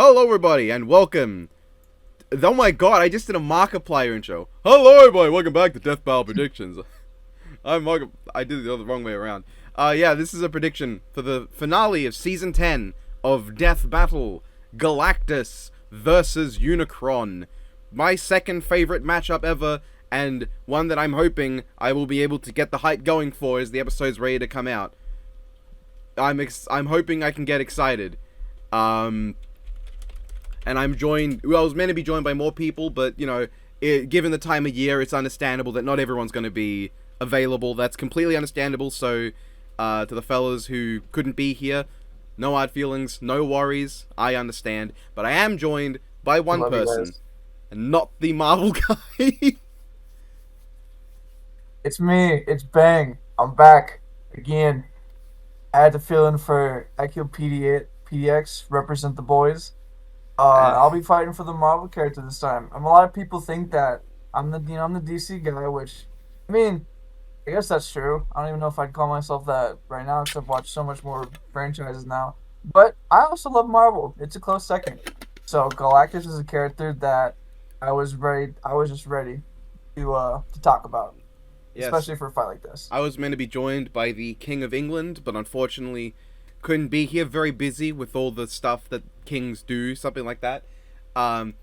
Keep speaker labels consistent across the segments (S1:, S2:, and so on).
S1: Hello, everybody, and welcome. Oh my god, I just did a Markiplier intro. Hello, everybody, welcome back to Death Battle Predictions. I did it the wrong way around. Yeah, this is a prediction for the finale of Season 10 of Death Battle Galactus versus Unicron. My second favorite matchup ever, and one that I'm hoping I will be able to get the hype going for as the episode's ready to come out. I'm hoping I can get excited. And I'm joined, well, I was meant to be joined by more people, but, you know, given the time of year, it's understandable that not everyone's going to be available. That's completely understandable, so, to the fellas who couldn't be here, no hard feelings, no worries, I understand. But I am joined by one person, and not the Marvel guy.
S2: It's me, it's Bang. I'm back again. I had to fill in for IQ PDX, represent the boys. I'll be fighting for the Marvel character this time. A lot of people think that I'm the DC guy, which, I mean, I guess that's true. I don't even know if I'd call myself that right now, because I've watched so much more franchises now. But I also love Marvel. It's a close second. So Galactus is a character that I was ready. I was just ready to talk about,
S1: Yes,
S2: especially for a fight like this.
S1: I was meant to be joined by the King of England, but unfortunately couldn't be here. Very busy with all the stuff that kings do, something like that.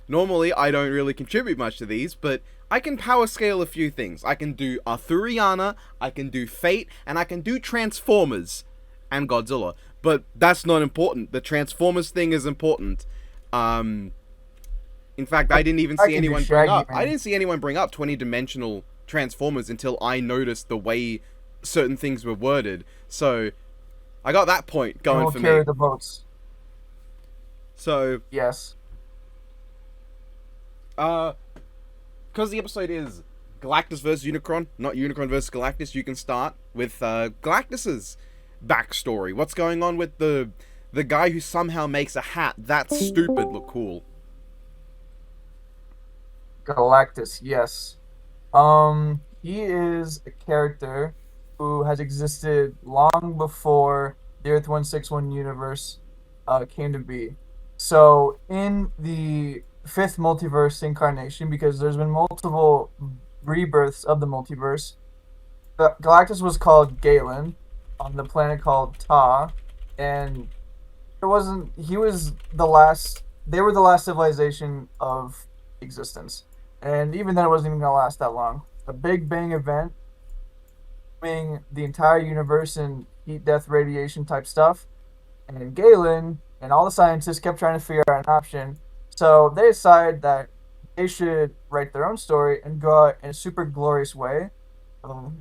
S1: Normally, I don't really contribute much to these, but I can power scale a few things. I can do Arthuriana, I can do Fate, and I can do Transformers and Godzilla. But that's not important. The Transformers thing is important. In fact, I didn't even see anyone bring up. I didn't see anyone bring up 20-dimensional Transformers until I noticed the way certain things were worded. So I got that point going for me.
S2: Carry the votes.
S1: So
S2: yes,
S1: because the episode is Galactus versus Unicron, not Unicron versus Galactus, you can start with Galactus's backstory. What's going on with the guy who somehow makes a hat that's stupid look cool?
S2: Galactus. Yes. He is a character who has existed long before the Earth 161 universe came to be. So in the fifth multiverse incarnation, because there's been multiple rebirths of the multiverse, Galactus was called Galen on the planet called Ta, and it wasn't. He was the last. They were the last civilization of existence, and even then, it wasn't even gonna last that long. A Big Bang event, the entire universe in heat, death, radiation type stuff, and Galen and all the scientists kept trying to figure out an option. So they decided that they should write their own story and go out in a super glorious way,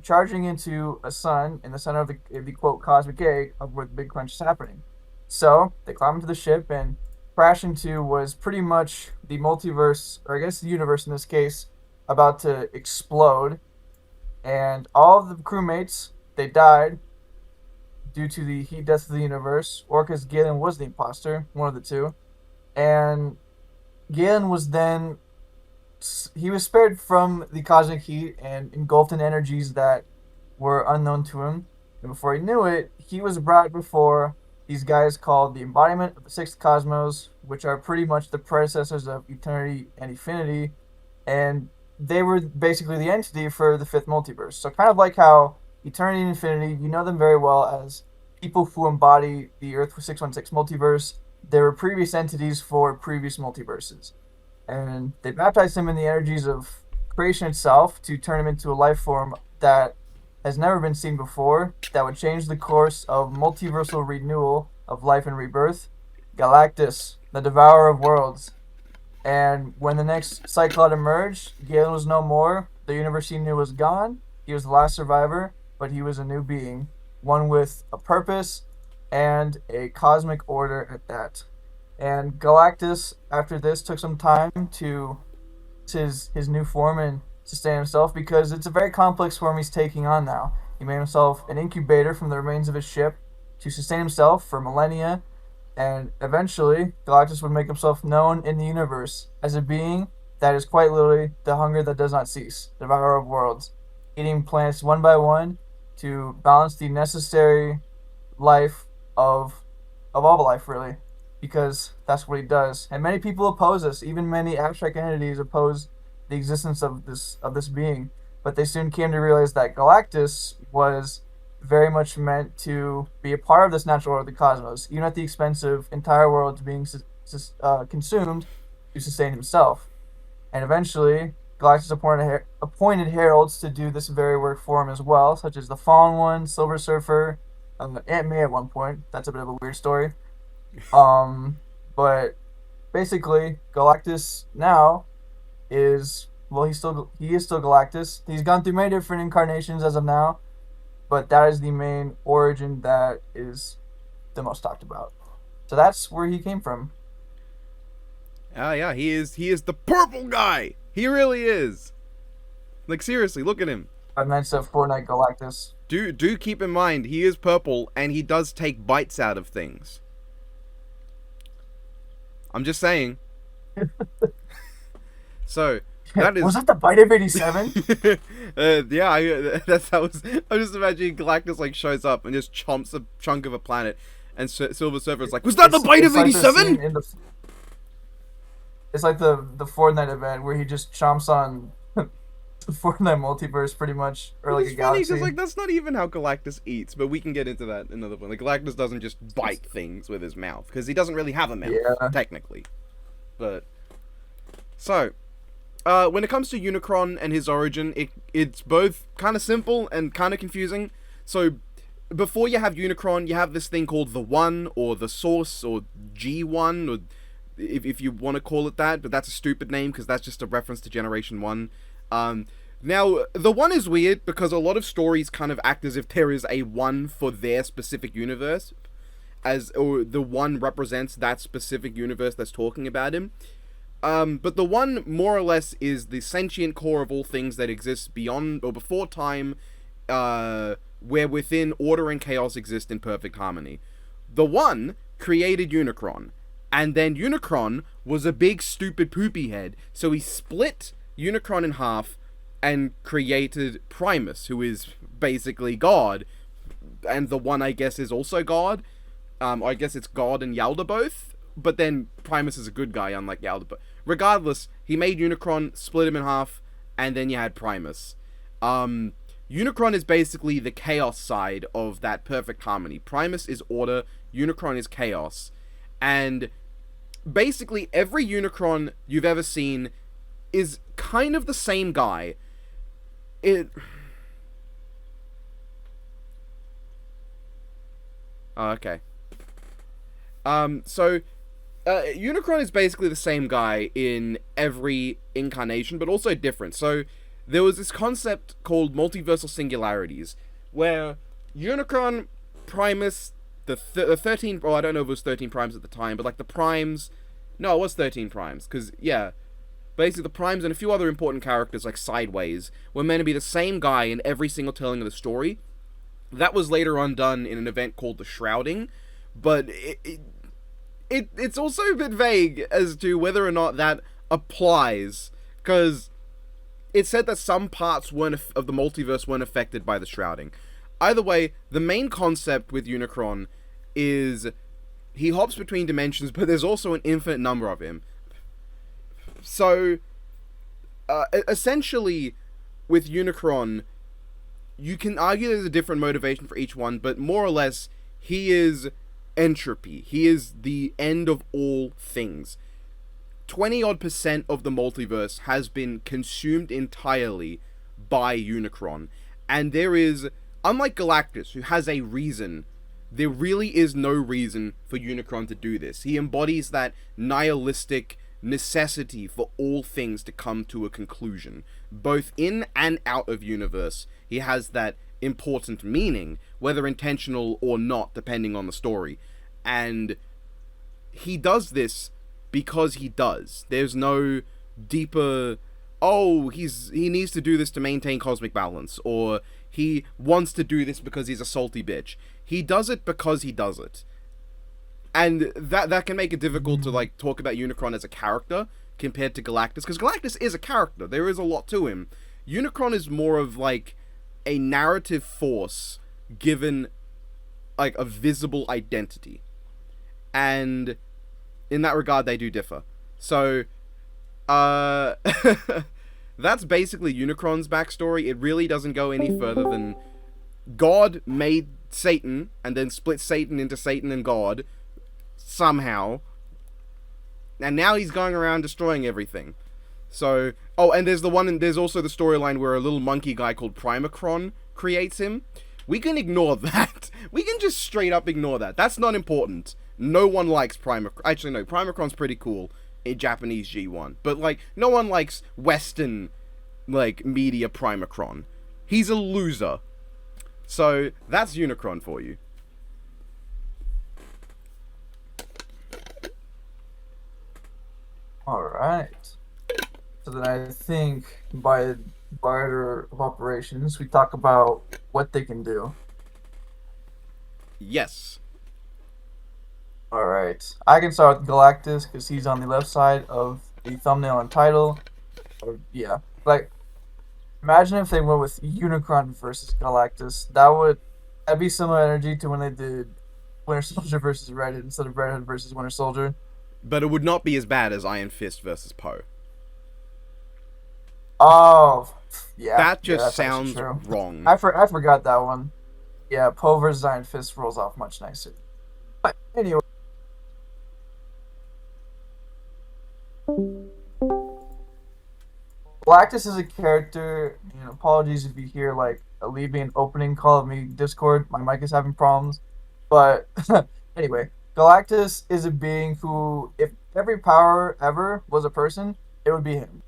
S2: charging into a sun in the center of the quote cosmic egg of where the big crunch is happening. So they climb into the ship and crash into was pretty much the multiverse, or I guess the universe in this case, about to explode. And all of the crewmates, they died due to the heat death of the universe, or because Galen was the imposter, one of the two. And Galen was then, he was spared from the cosmic heat and engulfed in energies that were unknown to him. And before he knew it, he was brought before these guys called the embodiment of the sixth cosmos, which are pretty much the predecessors of eternity and infinity. And they were basically the entity for the fifth multiverse. So kind of like how eternity and infinity, you know them very well as people who embody the Earth 616 multiverse. They were previous entities for previous multiverses. And they baptized him in the energies of creation itself to turn him into a life form that has never been seen before, that would change the course of multiversal renewal of life and rebirth. Galactus, the devourer of worlds. And when the next cyclone emerged, Galen was no more. The universe he knew was gone. He was the last survivor, but he was a new being, one with a purpose and a cosmic order at that. And Galactus, after this, took some time to his new form and sustain himself, because it's a very complex form he's taking on now. He made himself an incubator from the remains of his ship to sustain himself for millennia. And eventually, Galactus would make himself known in the universe as a being that is quite literally the hunger that does not cease, devourer of worlds, eating planets one by one to balance the necessary life of all life, really. because that's what he does. And many people oppose this. Even many abstract entities oppose the existence of this being. But they soon came to realize that Galactus was very much meant to be a part of this natural order of the cosmos, even at the expense of entire worlds being consumed to sustain himself. And eventually, Galactus appointed heralds to do this very work for him as well, such as the Fallen One, Silver Surfer, Aunt May at one point. That's a bit of a weird story. But basically, Galactus now is he is still Galactus. He's gone through many different incarnations as of now, but that is the main origin that is the most talked about. So that's where he came from.
S1: Ah, yeah, he is the purple guy. He really is. Like, seriously, look at him.
S2: Five Nights at Fortnite Galactus.
S1: Do keep in mind, he is purple, and he does take bites out of things. I'm just saying. So, that is...
S2: Was that the bite of 87?
S1: Yeah, I was just imagining Galactus, like, shows up and just chomps a chunk of a planet, and Silver Surfer's like, was that the bite of 87?
S2: It's like the Fortnite event where he just chomps on the Fortnite multiverse, pretty much, or like
S1: it's
S2: a
S1: funny
S2: galaxy.
S1: because like that's not even how Galactus eats, but we can get into that another point. Like Galactus doesn't just bite things with his mouth because he doesn't really have a mouth, technically. But so, when it comes to Unicron and his origin, it's both kind of simple and kind of confusing. So, before you have Unicron, you have this thing called the One or the Source or G1 or if you want to call it that, but that's a stupid name because that's just a reference to Generation 1. Now, the One is weird because a lot of stories kind of act as if there is a One for their specific universe, or the One represents that specific universe that's talking about him. But the One, more or less, is the sentient core of all things that exists beyond or before time, where within order and chaos exist in perfect harmony. The One created Unicron. And then Unicron was a big, stupid, poopy head. So he split Unicron in half and created Primus, who is basically God. And the One, I guess, is also God. I guess it's God and Yalda both. But then Primus is a good guy, unlike Yalda. But regardless, he made Unicron, split him in half, and then you had Primus. Unicron is basically the chaos side of that perfect harmony. Primus is order, Unicron is chaos. And basically every Unicron you've ever seen is kind of the same guy. Oh, okay. Unicron is basically the same guy in every incarnation, but also different. So, there was this concept called multiversal singularities, where Unicron, Primus, the 13... Well, I don't know if it was 13 primes at the time, but like the primes... No, it was 13 primes, because, yeah. Basically, the primes and a few other important characters, like Sideways, were meant to be the same guy in every single telling of the story. That was later on done in an event called the Shrouding, but it's also a bit vague as to whether or not that applies, because it said that some parts of the multiverse weren't affected by the Shrouding. Either way, the main concept with Unicron is he hops between dimensions, but there's also an infinite number of him. So, essentially, with Unicron, you can argue there's a different motivation for each one, but more or less, he is entropy. He is the end of all things. 20-odd% of the multiverse has been consumed entirely by Unicron. And there is, unlike Galactus, who has a reason, there really is no reason for Unicron to do this. He embodies that nihilistic necessity for all things to come to a conclusion. Both in and out of universe, he has that important meaning, whether intentional or not, depending on the story. And he does this because he does. There's no deeper, oh, he needs to do this to maintain cosmic balance, or he wants to do this because he's a salty bitch. He does it because he does it. And that can make it difficult to, like, talk about Unicron as a character compared to Galactus, because Galactus is a character. There is a lot to him. Unicron is more of, like, a narrative force given, like, a visible identity. And In that regard, they do differ. So, uh, that's basically Unicron's backstory. It really doesn't go any further than God made Satan and then split Satan into Satan and God somehow, and now he's going around destroying everything. So, oh, and there's also the storyline where a little monkey guy called Primacron creates him. We can ignore that. We can just straight up ignore that. That's not important. No one likes Primacron. Actually, no, Primacron's pretty cool in Japanese G1. But, like, no one likes Western, like, media Primacron. He's a loser. So, that's Unicron for you.
S2: Alright. So then I think by barter of operations, we talk about what they can do.
S1: Yes.
S2: Alright. I can start with Galactus because he's on the left side of the thumbnail and title. Or, yeah. Like, imagine if they went with Unicron versus Galactus. That'd be similar energy to when they did Winter Soldier versus Red Hood instead of Red Hood versus Winter Soldier.
S1: But it would not be as bad as Iron Fist versus Poe.
S2: Oh, yeah.
S1: That just
S2: that's
S1: sounds wrong.
S2: I forgot that one. Yeah, Poe versus Iron Fist rolls off much nicer. But anyway. Galactus is a character, apologies if you hear like leave me an opening call of me Discord. My mic is having problems. But anyway, Galactus is a being who, if every power ever was a person, it would be him.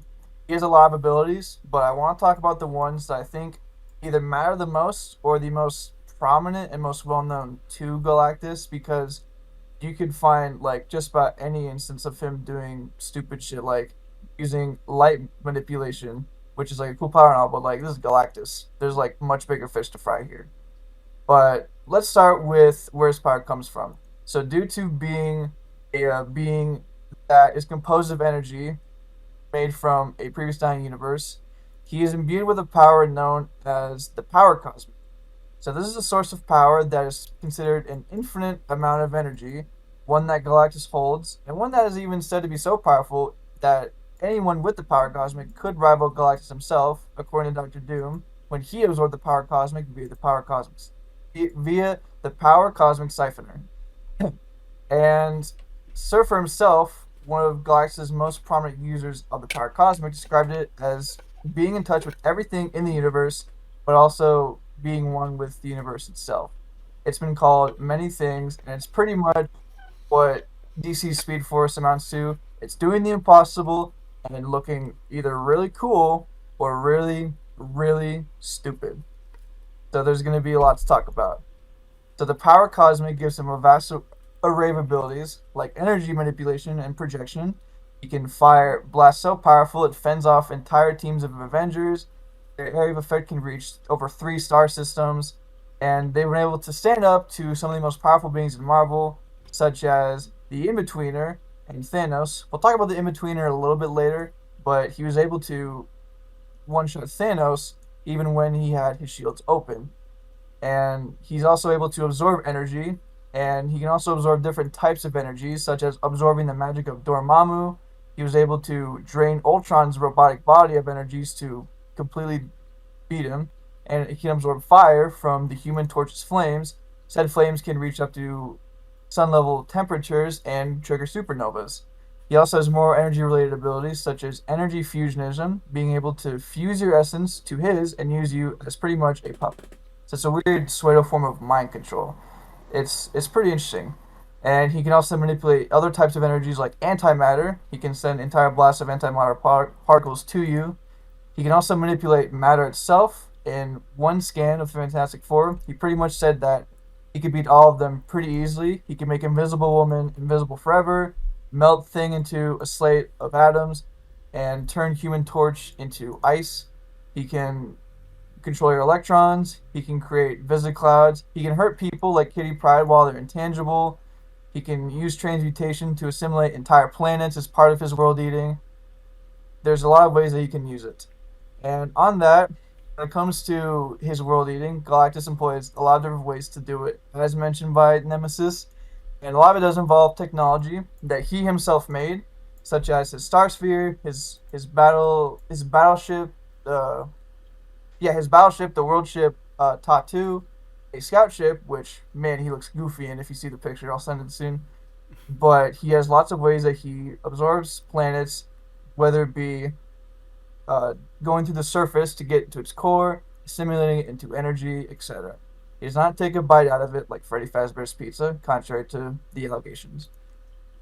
S2: He has a lot of abilities, but I want to talk about the ones that I think either matter the most or the most prominent and most well known to Galactus, because you could find like just about any instance of him doing stupid shit like using light manipulation, which is like a cool power and all, but like this is Galactus. There's like much bigger fish to fry here. But let's start with where his power comes from. So due to being a being that is composed of energy made from a previous dying universe, he is imbued with a power known as the power cosmic. So this is a source of power that is considered an infinite amount of energy, one that Galactus holds, and one that is even said to be so powerful that anyone with the power cosmic could rival Galactus himself, according to Dr. Doom, when he absorbed the power cosmic via the power cosmic siphoner. And Surfer himself, one of Galactus' most prominent users of the power cosmic, described it as being in touch with everything in the universe, but also being one with the universe itself. It's been called many things, and it's pretty much what DC's Speed Force amounts to. It's doing the impossible and looking either really cool or really, really stupid. So there's going to be a lot to talk about. So the power cosmic gives him a vast array of abilities, like energy manipulation and projection. He can fire blasts so powerful it fends off entire teams of Avengers. Their area of effect can reach over 3 star systems, and they were able to stand up to some of the most powerful beings in Marvel, such as the In-Betweener and Thanos. We'll talk about the In-Betweener a little bit later, but he was able to one-shot Thanos even when he had his shields open. And he's also able to absorb energy, and he can also absorb different types of energies, such as absorbing the magic of Dormammu. He was able to drain Ultron's robotic body of energies to completely beat him, and he can absorb fire from the Human Torch's flames. Said flames can reach up to sun-level temperatures and trigger supernovas. He also has more energy-related abilities, such as energy fusionism, being able to fuse your essence to his and use you as pretty much a puppet. So it's a weird pseudo form of mind control. It's pretty interesting. And he can also manipulate other types of energies like antimatter. He can send entire blasts of antimatter particles to you. He can also manipulate matter itself. In one scan of the Fantastic Four, he pretty much said that he could beat all of them pretty easily. He can make Invisible Woman invisible forever, melt Thing into a slate of atoms, and turn Human Torch into ice. He can control your electrons. He can create Visi-Clouds. He can hurt people like Kitty Pryde while they're intangible. He can use transmutation to assimilate entire planets as part of his world eating. There's a lot of ways that he can use it. And on that, when it comes to his world eating, Galactus employs a lot of different ways to do it. As mentioned by Nemesis, And a lot of it does involve technology that he himself made, such as his star sphere, his battleship, uh, his battleship, the world ship Tatu, a scout ship, which man he looks goofy in if you see the picture. I'll send it soon. But he has lots of ways that he absorbs planets, whether it be going through the surface to get to its core, assimilating it into energy, etc. He does not take a bite out of it like Freddy Fazbear's Pizza, contrary to the allegations.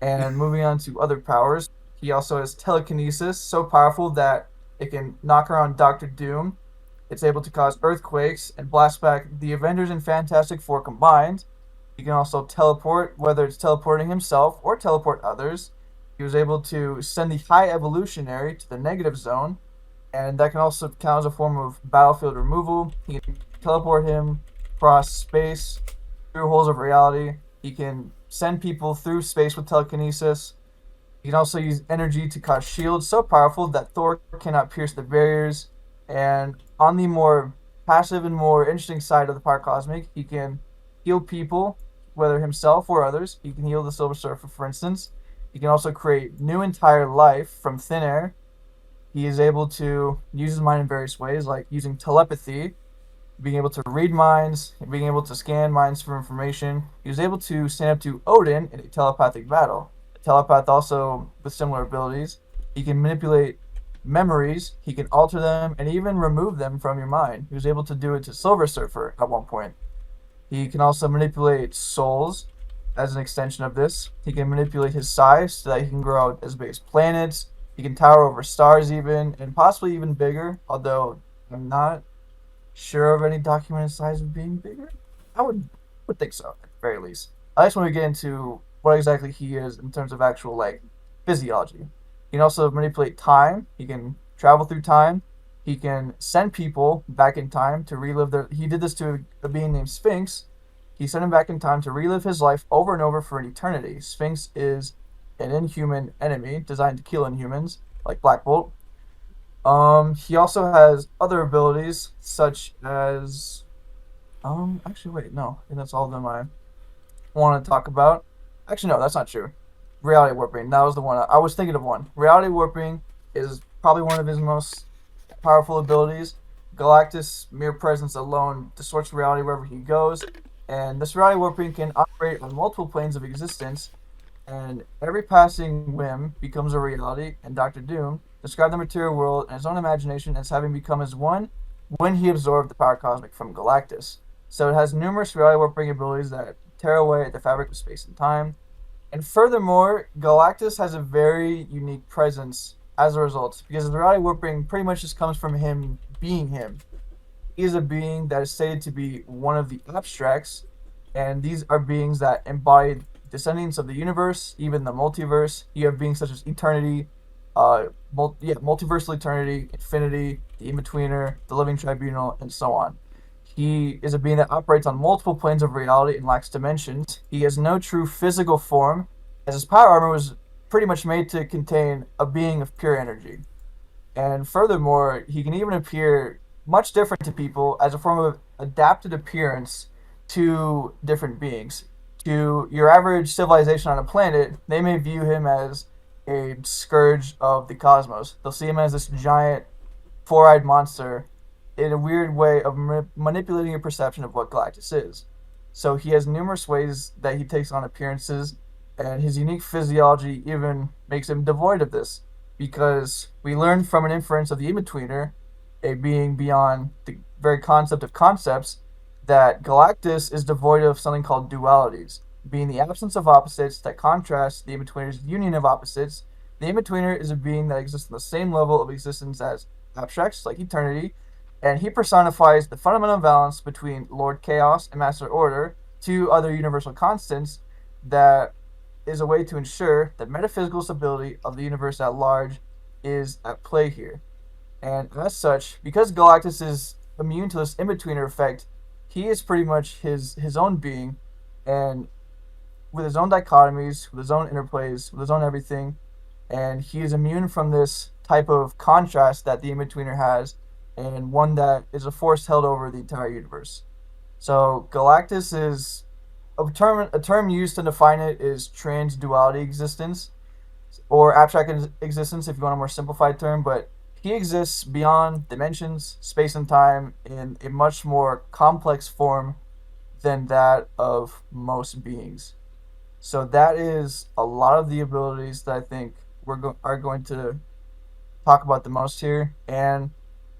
S2: And moving on to other powers, he also has telekinesis, so powerful that it can knock around Doctor Doom. It's able to cause earthquakes and blast back the Avengers and Fantastic Four combined. He can also teleport, whether it's teleporting himself or teleport others. He was able to send the High Evolutionary to the negative zone, and that can also count as a form of battlefield removal. He can teleport him across space through holes of reality. He can send people through space with telekinesis. He can also use energy to cause shields so powerful that Thor cannot pierce the barriers. And on the more passive and more interesting side of the Power Cosmic, he can heal people, whether himself or others. He can heal the Silver Surfer, for instance. He can also create new entire life from thin air. He is able to use his mind in various ways, like using telepathy, being able to read minds, being able to scan minds for information. He was able to stand up to Odin in a telepathic battle. A telepath also with similar abilities. He can manipulate memories, he can alter them, and even remove them from your mind. He was able to do it to Silver Surfer at one point. He can also manipulate souls as an extension of this. He can manipulate his size so that he can grow out as big as planets. He can tower over stars even, and possibly even bigger, although I'm not sure of any documented size of being bigger. I would think so, at the very least. I just want to get into what exactly he is in terms of actual like physiology. He can also manipulate time. He can travel through time. He can send people back in time to relive their. He did this to a being named Sphinx. He sent him back in time to relive his life over and over for an eternity. Sphinx is an inhuman enemy designed to kill inhumans, like Black Bolt. He also has other abilities such as actually wait, no, I think that's all of them I want to talk about. Actually no, that's not true. Reality warping, that was the one I was thinking of one. Reality warping is probably one of his most powerful abilities. Galactus' mere presence alone distorts reality wherever he goes, and this reality warping can operate on multiple planes of existence, and every passing whim becomes a reality, and Doctor Doom described the material world in his own imagination as having become as one when he absorbed the power cosmic from Galactus. So it has numerous reality warping abilities that tear away at the fabric of space and time. And furthermore, Galactus has a very unique presence as a result, because the reality warping pretty much just comes from him being him. He is a being that is stated to be one of the abstracts, and these are beings that embody descendants of the universe, even the multiverse. You have beings such as eternity, multiversal eternity, infinity, the in-betweener, the living tribunal, and so on. He is a being that operates on multiple planes of reality and lacks dimensions. He has no true physical form, as his power armor was pretty much made to contain a being of pure energy. And furthermore, he can even appear much different to people as a form of adapted appearance to different beings. To your average civilization on a planet, they may view him as a scourge of the cosmos. They'll see him as this giant, four-eyed monster in a weird way of manipulating your perception of what Galactus is. So he has numerous ways that he takes on appearances, and his unique physiology even makes him devoid of this, because we learn from an inference of the in-betweener, a being beyond the very concept of concepts, that Galactus is devoid of something called dualities, being the absence of opposites that contrasts the in-betweener's union of opposites. The in-betweener is a being that exists on the same level of existence as abstracts, like eternity, and he personifies the fundamental balance between Lord Chaos and Master Order, two other universal constants that is a way to ensure that metaphysical stability of the universe at large is at play here. And as such, because Galactus is immune to this in-betweener effect, he is pretty much his own being, and with his own dichotomies, with his own interplays, with his own everything, and he is immune from this type of contrast that the in-betweener has, and one that is a force held over the entire universe. So Galactus is A term used to define it is trans-duality existence, or abstract existence if you want a more simplified term, but he exists beyond dimensions, space, and time in a much more complex form than that of most beings. So that is a lot of the abilities that I think are going to talk about the most here. And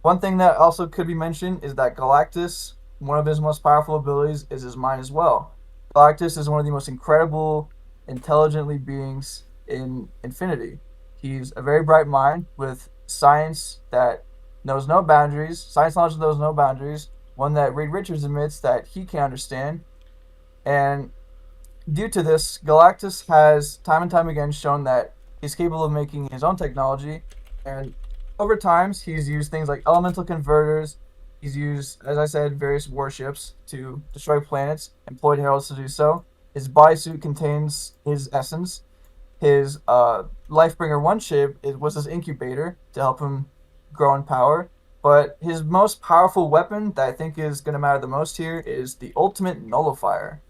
S2: one thing that also could be mentioned is that Galactus, one of his most powerful abilities is his mind as well. Galactus is one of the most incredible, intelligently beings in infinity. He's a very bright mind with science that knows no boundaries, science knowledge that knows no boundaries, one that Reed Richards admits that he can understand. And due to this, Galactus has time and time again shown that he's capable of making his own technology, and over times he's used things like elemental converters. He's used, as I said, various warships to destroy planets, employed heralds to do so. His bodysuit contains his essence. His Lifebringer one chip was his incubator to help him grow in power. But his most powerful weapon that I think is going to matter the most here is the ultimate nullifier.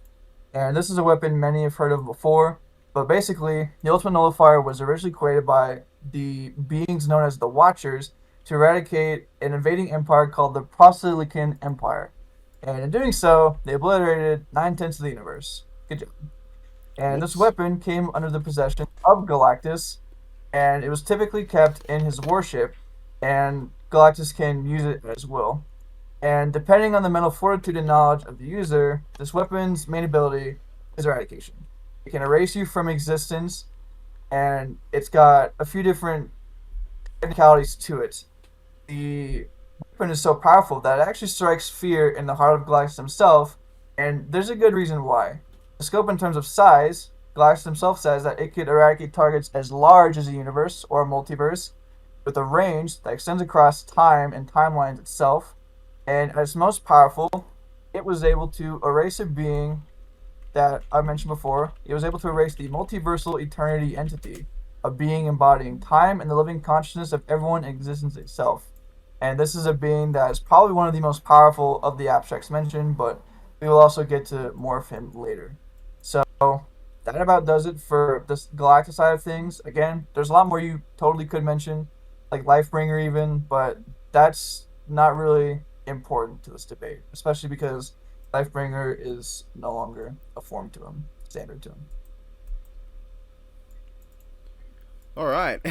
S2: And this is a weapon many have heard of before, but basically, the Ultimate Nullifier was originally created by the beings known as the Watchers to eradicate an invading empire called the Proselycan Empire. And in doing so, they obliterated 9/10 of the universe. Good job. And this
S1: Whoops.
S2: weapon came under the possession of Galactus, and it was typically kept in his warship, and Galactus can use it as well. And depending on the mental fortitude and knowledge of the user, this weapon's main ability is eradication. It can erase you from existence, and it's got a few different technicalities to it. The weapon is so powerful that it actually strikes fear in the heart of Galactus himself, and there's a good reason why. The scope in terms of size, Galactus himself says that it could eradicate targets as large as a universe or a multiverse, with a range that extends across time and timelines itself. And at its most powerful, it was able to erase a being that I mentioned before. It was able to erase the multiversal eternity entity, a being embodying time and the living consciousness of everyone in existence itself. And this is a being that is probably one of the most powerful of the abstracts mentioned, but we will also get to more of him later. So that about does it for this Galactus side of things. Again, there's a lot more you totally could mention, like Lifebringer even, but that's not really important to this debate, especially because Lifebringer is no longer a form to him, standard to him.
S1: All right.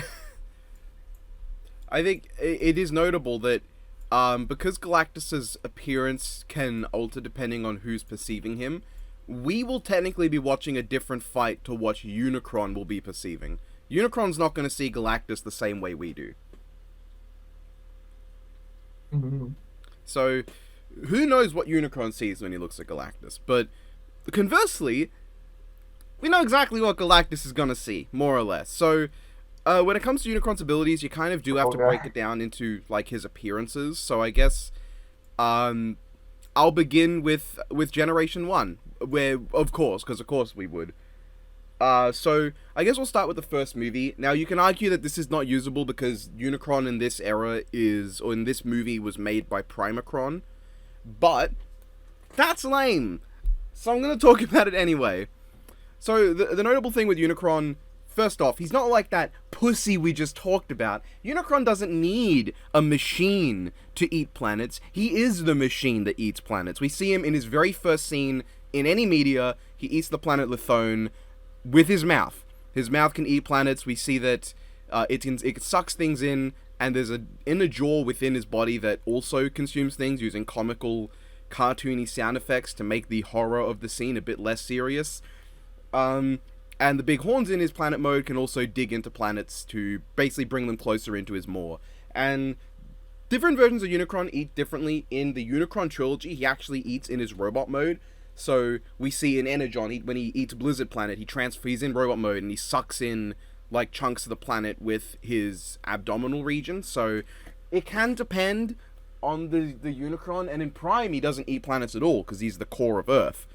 S1: I think it is notable that because Galactus's appearance can alter depending on who's perceiving him, we will technically be watching a different fight to what Unicron will be perceiving. Unicron's not going to see Galactus the same way we do.
S2: Mm-hmm.
S1: So, who knows what Unicron sees when he looks at Galactus? But conversely, we know exactly what Galactus is going to see, more or less. So, when it comes to Unicron's abilities, you kind of do have to break it down into, like, his appearances. So, I guess, I'll begin with Generation 1, where, of course we would. So, I guess we'll start with the first movie. Now, you can argue that this is not usable because Unicron in this era or in this movie was made by Primacron. But, that's lame. So I'm going to talk about it anyway. So, the notable thing with Unicron, first off, he's not like that pussy we just talked about. Unicron doesn't need a machine to eat planets. He is the machine that eats planets. We see him in his very first scene in any media. He eats the planet Lithone with his mouth. His mouth can eat planets. We see that it sucks things in, and there's an inner jaw within his body that also consumes things using comical, cartoony sound effects to make the horror of the scene a bit less serious. And the big horns in his planet mode can also dig into planets to basically bring them closer into his maw. And different versions of Unicron eat differently. In the Unicron trilogy, he actually eats in his robot mode. So we see in Energon, when he eats Blizzard Planet, he's in robot mode and he sucks in like chunks of the planet with his abdominal region. So it can depend on the Unicron. And in Prime, he doesn't eat planets at all because he's the core of Earth.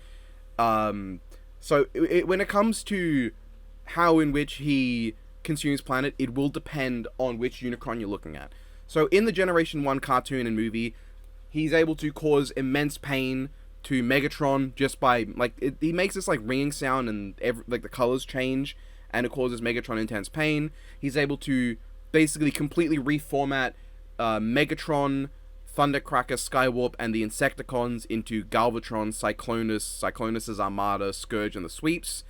S1: So when it comes to how in which he consumes planet, it will depend on which Unicron you're looking at. So in the Generation 1 cartoon and movie, he's able to cause immense pain to Megatron just by he makes this like ringing sound, and the colors change, and it causes Megatron intense pain. He's able to basically completely reformat Megatron, Thundercracker, Skywarp, and the Insecticons into Galvatron, Cyclonus' Armada, Scourge, and the Sweeps,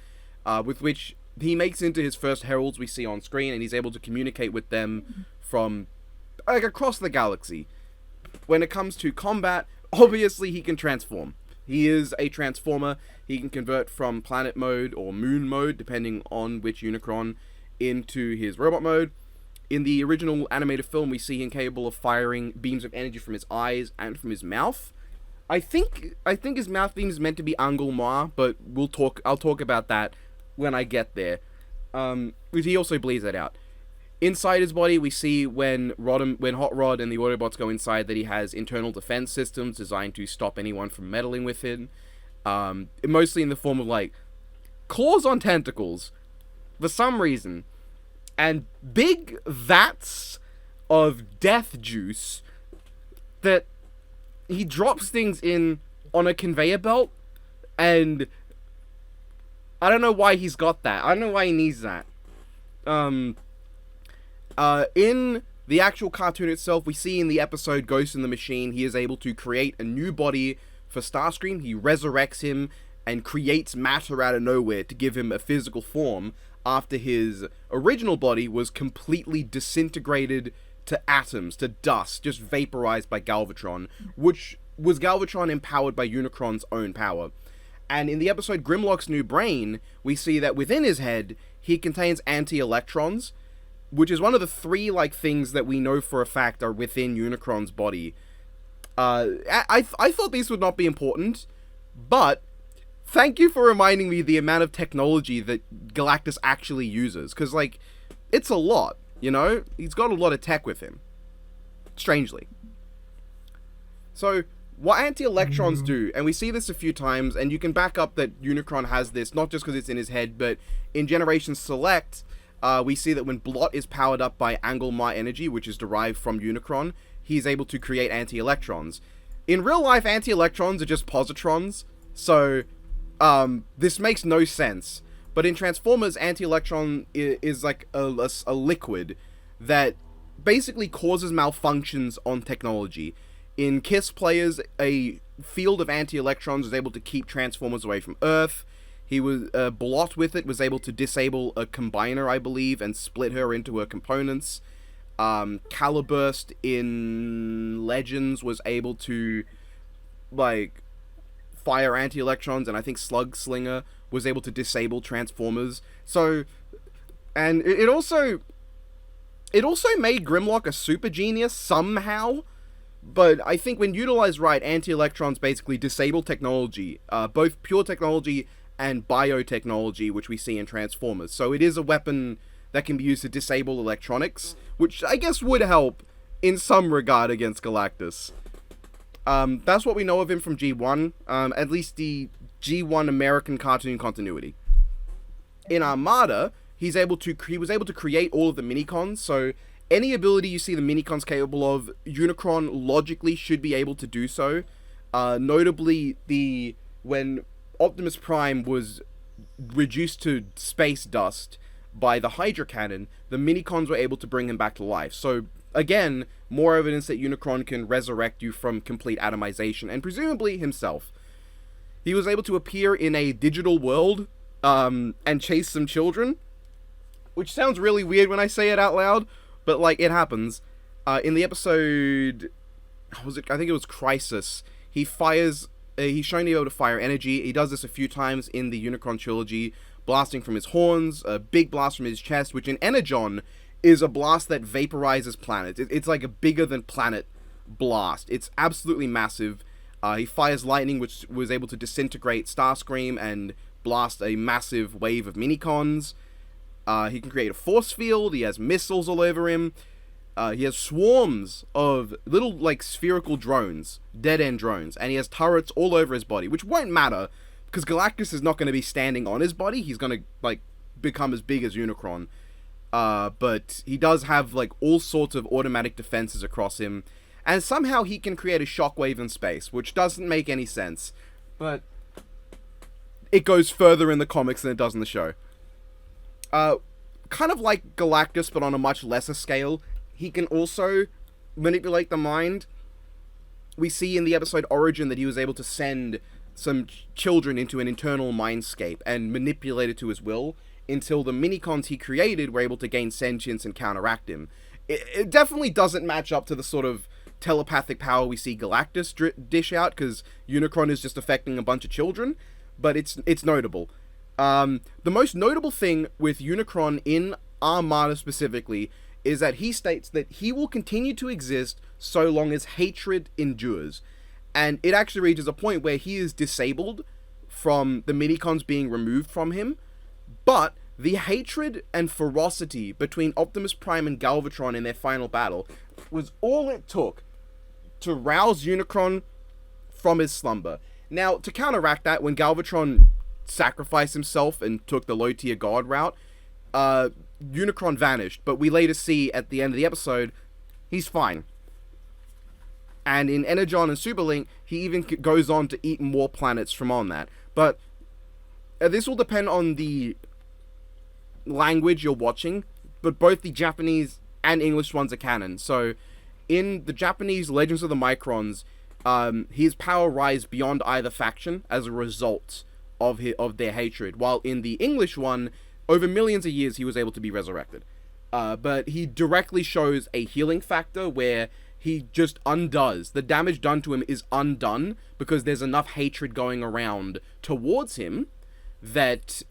S1: with which he makes into his first heralds we see on screen, and he's able to communicate with them from across the galaxy. When it comes to combat, obviously he can transform. He is a transformer. He can convert from planet mode or moon mode, depending on which Unicron, into his robot mode. In the original animated film, we see him capable of firing beams of energy from his eyes and from his mouth. I think his mouth beam is meant to be Angle Noir, but I'll talk about that when I get there. He also bleeds that out. Inside his body, we see when Hot Rod and the Autobots go inside that he has internal defense systems designed to stop anyone from meddling with him. Mostly in the form of, like, claws on tentacles, for some reason. And big vats of death juice that he drops things in on a conveyor belt. And I don't know why he's got that. I don't know why he needs that. In the actual cartoon itself, we see in the episode Ghost in the Machine, he is able to create a new body for Starscream. He resurrects him and creates matter out of nowhere to give him a physical form after his original body was completely disintegrated to atoms, to dust, just vaporized by Galvatron, which was Galvatron empowered by Unicron's own power. And in the episode Grimlock's New Brain, we see that within his head, he contains anti-electrons, which is one of the three, like, things that we know for a fact are within Unicron's body. I thought these would not be important, but thank you for reminding me the amount of technology that Galactus actually uses, because, like, it's a lot, you know? He's got a lot of tech with him. Strangely. So, what anti-electrons do, and we see this a few times, and you can back up that Unicron has this, not just because it's in his head, but in Generation Select, we see that when Blot is powered up by Angle Noir energy, which is derived from Unicron, he's able to create anti-electrons. In real life, anti-electrons are just positrons, so this makes no sense. But in Transformers, anti-electron is like a liquid that basically causes malfunctions on technology. In KISS players, a field of anti-electrons is able to keep Transformers away from Earth. He was Blot with it was able to disable a combiner, I believe, and split her into her components. Caliburst in Legends was able to, like, fire anti-electrons, and I think Slug Slinger was able to disable Transformers. So, and it also made Grimlock a super genius somehow. But I think when utilized right, anti-electrons basically disable technology, both pure technology and biotechnology, which we see in Transformers. So it is a weapon that can be used to disable electronics, which I guess would help in some regard against Galactus. That's what we know of him from G1, at least the G1 American cartoon continuity. In Armada, he was able to create all of the minicons, so any ability you see the minicons capable of, Unicron logically should be able to do so. Notably, when Optimus Prime was reduced to space dust by the Hydra Cannon, the minicons were able to bring him back to life. So, again, more evidence that Unicron can resurrect you from complete atomization, and presumably himself. He was able to appear in a digital world, and chase some children, which sounds really weird when I say it out loud, but, like, it happens. In the episode, I think it was Crisis, he's shown to be able to fire energy. He does this a few times in the Unicron trilogy, blasting from his horns, a big blast from his chest, which in Energon is a blast that vaporizes planets. It's like a bigger than planet blast. It's absolutely massive. He fires lightning, which was able to disintegrate Starscream and blast a massive wave of minicons. He can create a force field. He has missiles all over him. He has swarms of little, like, spherical drones, dead-end drones, and he has turrets all over his body, which won't matter, because Galactus is not going to be standing on his body. He's going to, like, become as big as Unicron. But he does have, like, all sorts of automatic defenses across him, and somehow he can create a shockwave in space, which doesn't make any sense. but it goes further in the comics than it does in the show. Kind of like Galactus, but on a much lesser scale, he can also manipulate the mind. We see in the episode Origin that he was able to send some children into an internal mindscape and manipulate it to his will until the minicons he created were able to gain sentience and counteract him. It definitely doesn't match up to the sort of telepathic power we see Galactus dish out, because Unicron is just affecting a bunch of children, but it's notable. The most notable thing with Unicron in Armada specifically is that he states that he will continue to exist so long as hatred endures. And it actually reaches a point where he is disabled from the minicons being removed from him, but the hatred and ferocity between Optimus Prime and Galvatron in their final battle was all it took to rouse Unicron from his slumber. Now, to counteract that, when Galvatron sacrificed himself and took the low-tier god route, Unicron vanished, but we later see at the end of the episode, he's fine. And in Energon and Superlink, he even goes on to eat more planets from on that. But this will depend on the language you're watching, but both the Japanese and English ones are canon. So in the Japanese Legends of the Microns, his power rise beyond either faction as a result of their hatred, while in the English one, over millions of years he was able to be resurrected. But he directly shows a healing factor where he just undoes. The damage done to him is undone because there's enough hatred going around towards him that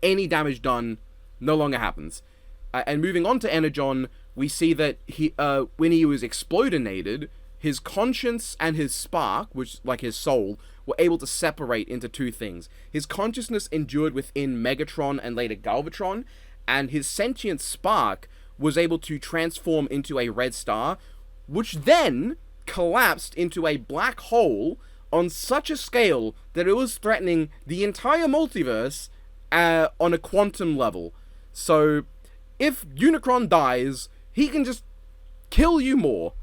S1: any damage done no longer happens. And moving on to Energon, we see that he, when he was explodinated, his conscience and his spark, which like his soul, were able to separate into two things. His consciousness endured within Megatron and later Galvatron, and his sentient spark was able to transform into a red star, which then collapsed into a black hole on such a scale that it was threatening the entire multiverse on a quantum level. So, if Unicron dies, he can just kill you more.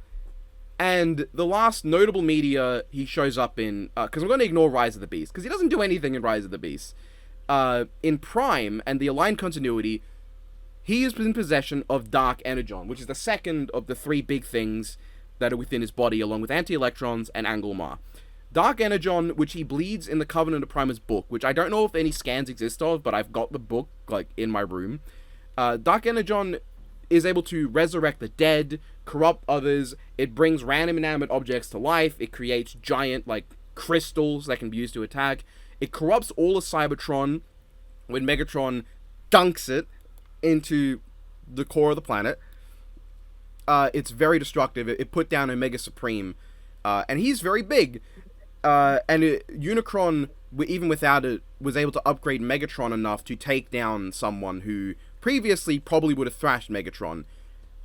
S1: And the last notable media he shows up in, because I'm going to ignore Rise of the Beast, because he doesn't do anything in Rise of the Beast. In Prime and the Aligned Continuity, he is in possession of Dark Energon, which is the second of the three big things that are within his body, along with Anti-Electrons and Angulmar. Dark Energon, which he bleeds in the Covenant of Primus book, which I don't know if any scans exist of, but I've got the book, like, in my room. Dark Energon is able to resurrect the dead, corrupt others, it brings random inanimate objects to life, it creates giant, like, crystals that can be used to attack, it corrupts all of Cybertron when Megatron dunks it into the core of the planet. It's very destructive. It put down Omega Supreme, and he's very big. Unicron, even without it, was able to upgrade Megatron enough to take down someone who previously probably would have thrashed Megatron.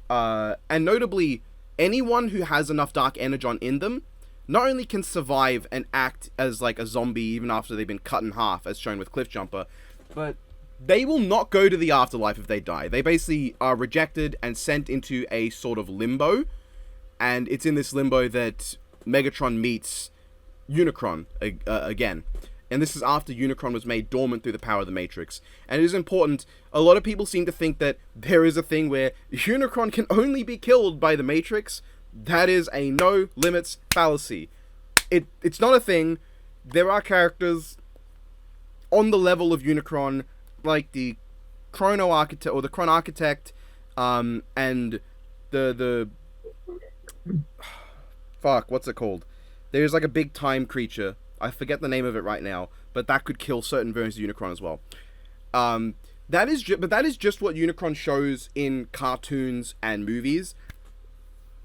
S1: And notably, anyone who has enough Dark Energon in them not only can survive and act as like a zombie even after they've been cut in half, as shown with Cliffjumper, but they will not go to the afterlife if they die. They basically are rejected and sent into a sort of limbo, and it's in this limbo that Megatron meets Unicron again. And this is after Unicron was made dormant through the power of the Matrix. And it is important, a lot of people seem to think that there is a thing where Unicron can only be killed by the Matrix. That is a no-limits fallacy. It's not a thing. There are characters on the level of Unicron, like the Chrono Architect, or the Chron Architect, and the fuck, what's it called? There's like a big time creature. I forget the name of it right now, but that could kill certain versions of Unicron as well. That is just what Unicron shows in cartoons and movies.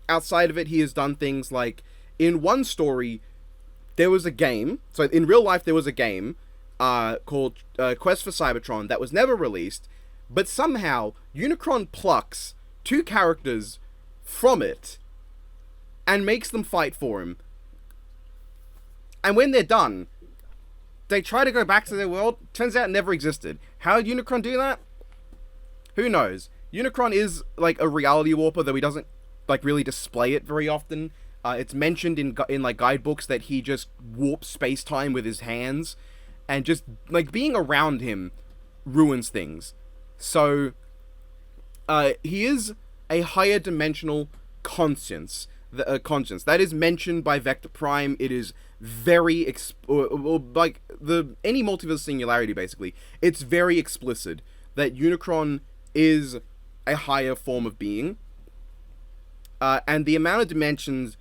S1: Outside of it, he has done things like, in one story, there was a game. So in real life, there was a game called Quest for Cybertron that was never released, but somehow Unicron plucks two characters from it and makes them fight for him. And when they're done, they try to go back to their world. Turns out it never existed. How did Unicron do that? Who knows? Unicron is like a reality warper, though he doesn't like really display it very often. It's mentioned in like guidebooks that he just warps space time with his hands, and just like being around him ruins things. So he is a higher dimensional conscience. Conscience that is mentioned by Vector Prime. It is very like any multiverse singularity. Basically, it's very explicit that Unicron is a higher form of being, and the amount of dimensions.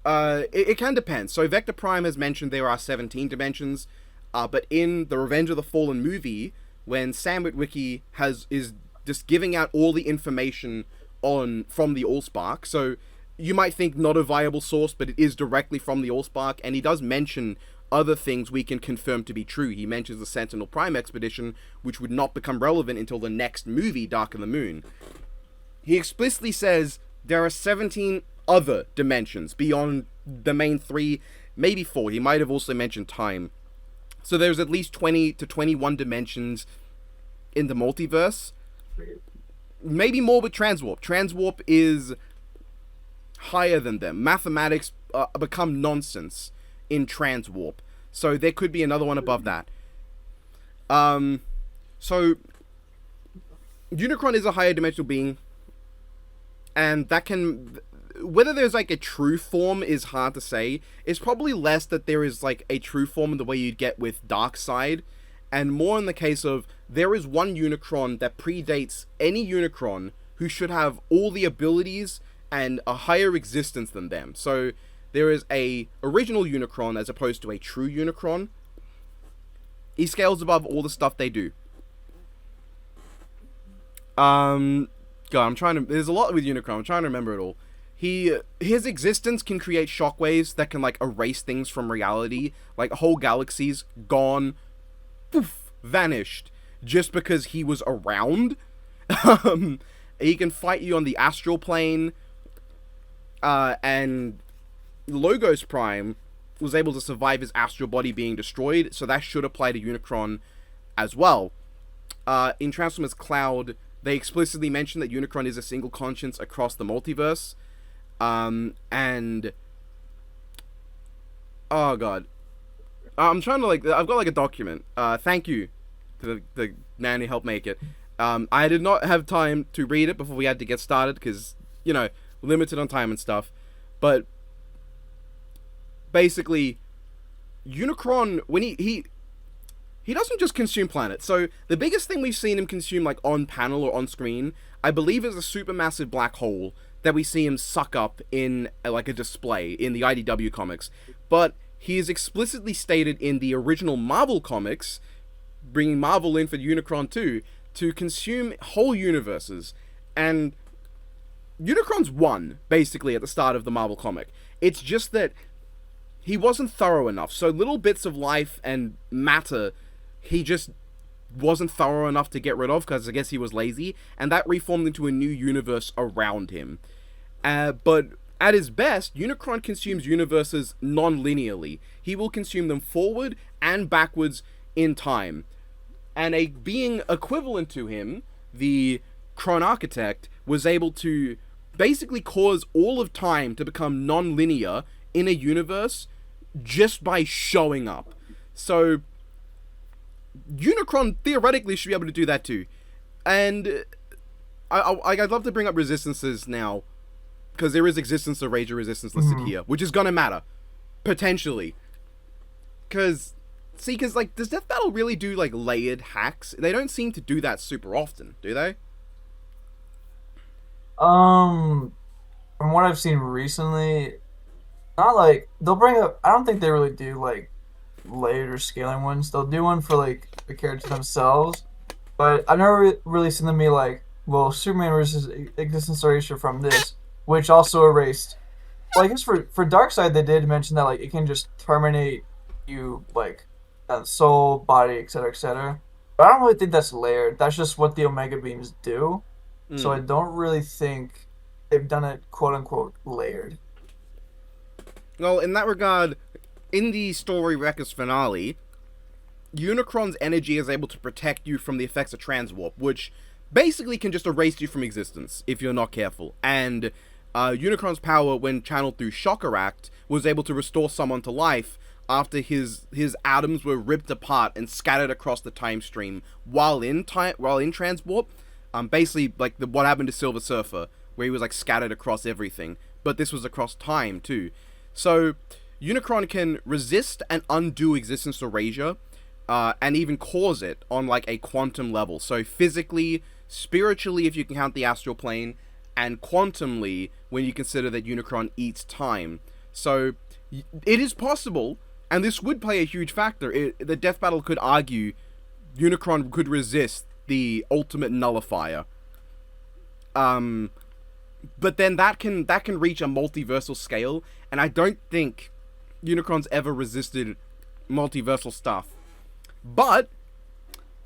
S1: It can depend. So Vector Prime has mentioned there are 17 dimensions, but in the Revenge of the Fallen movie, when Sam Witwicky is just giving out all the information from the Allspark, so you might think not a viable source, but it is directly from the Allspark, and he does mention other things we can confirm to be true. He mentions the Sentinel Prime expedition, which would not become relevant until the next movie, Dark of the Moon. He explicitly says there are 17 other dimensions beyond the main 3, maybe 4. He might have also mentioned time. So there's at least 20 to 21 dimensions in the multiverse. Maybe more with transwarp. Transwarp is higher than them. Mathematics become nonsense in transwarp. So there could be another one above that. So Unicron is a higher dimensional being, and that can... Whether there's like a true form is hard to say. It's probably less that there is like a true form in the way you'd get with Darkseid, and more in the case of there is one Unicron that predates any Unicron who should have all the abilities and a higher existence than them. So there is a original Unicron as opposed to a true Unicron. He scales above all the stuff they do. God, there's a lot with Unicron. I'm trying to remember it all. His existence can create shockwaves that can like erase things from reality, like whole galaxies gone, poof, vanished, just because he was around. He can fight you on the astral plane, and Logos Prime was able to survive his astral body being destroyed, so that should apply to Unicron as well. In Transformers Cloud, they explicitly mention that Unicron is a single conscience across the multiverse. And oh god, I'm trying to like, I've got like a document. Thank you to the man who helped make it. I did not have time to read it before we had to get started because, you know, limited on time and stuff. But basically, Unicron, when he doesn't just consume planets. So the biggest thing we've seen him consume like on panel or on screen, I believe, is a supermassive black hole that we see him suck up in like a display in the IDW comics. But he is explicitly stated in the original Marvel comics, bringing Marvel in for Unicron 2, to consume whole universes. And Unicron's won, basically, at the start of the Marvel comic. It's just that he wasn't thorough enough. So little bits of life and matter, he just wasn't thorough enough to get rid of, because I guess he was lazy, and that reformed into a new universe around him. But at his best, Unicron consumes universes non-linearly. He will consume them forward and backwards in time. And a being equivalent to him, the Kron Architect, was able to basically cause all of time to become non-linear in a universe just by showing up. So Unicron theoretically should be able to do that too. And I'd love to bring up resistances now, because there is existence of Ranger resistance listed here, which is gonna matter potentially. Because like, does Death Battle really do like layered hacks? They don't seem to do that super often, do they?
S2: From what I've seen recently, not like they'll bring up. I don't think they really do like layered or scaling ones. They'll do one for like the characters themselves, but I've never really seen them be like, well, Superman versus existence erasure from this, which also erased. Well, I guess for Darkseid they did mention that like it can just terminate you, like soul, body, etc., etc. But I don't really think that's layered. That's just what the Omega Beams do. So I don't really think they've done it quote unquote layered.
S1: Well, in that regard, in the story Records finale, Unicron's energy is able to protect you from the effects of transwarp, which basically can just erase you from existence if you're not careful. And Unicron's power, when channeled through Shocker Act, was able to restore someone to life after his atoms were ripped apart and scattered across the time stream while in transwarp. Basically like what happened to Silver Surfer, where he was like scattered across everything, but this was across time too. So Unicron can resist and undo existence erasure, and even cause it on like a quantum level. So physically, spiritually, if you can count the astral plane, and quantumly when you consider that Unicron eats time. So it is possible, and this would play a huge factor. The Death Battle could argue Unicron could resist the ultimate nullifier. But then that can reach a multiversal scale, and I don't think Unicron's ever resisted multiversal stuff. But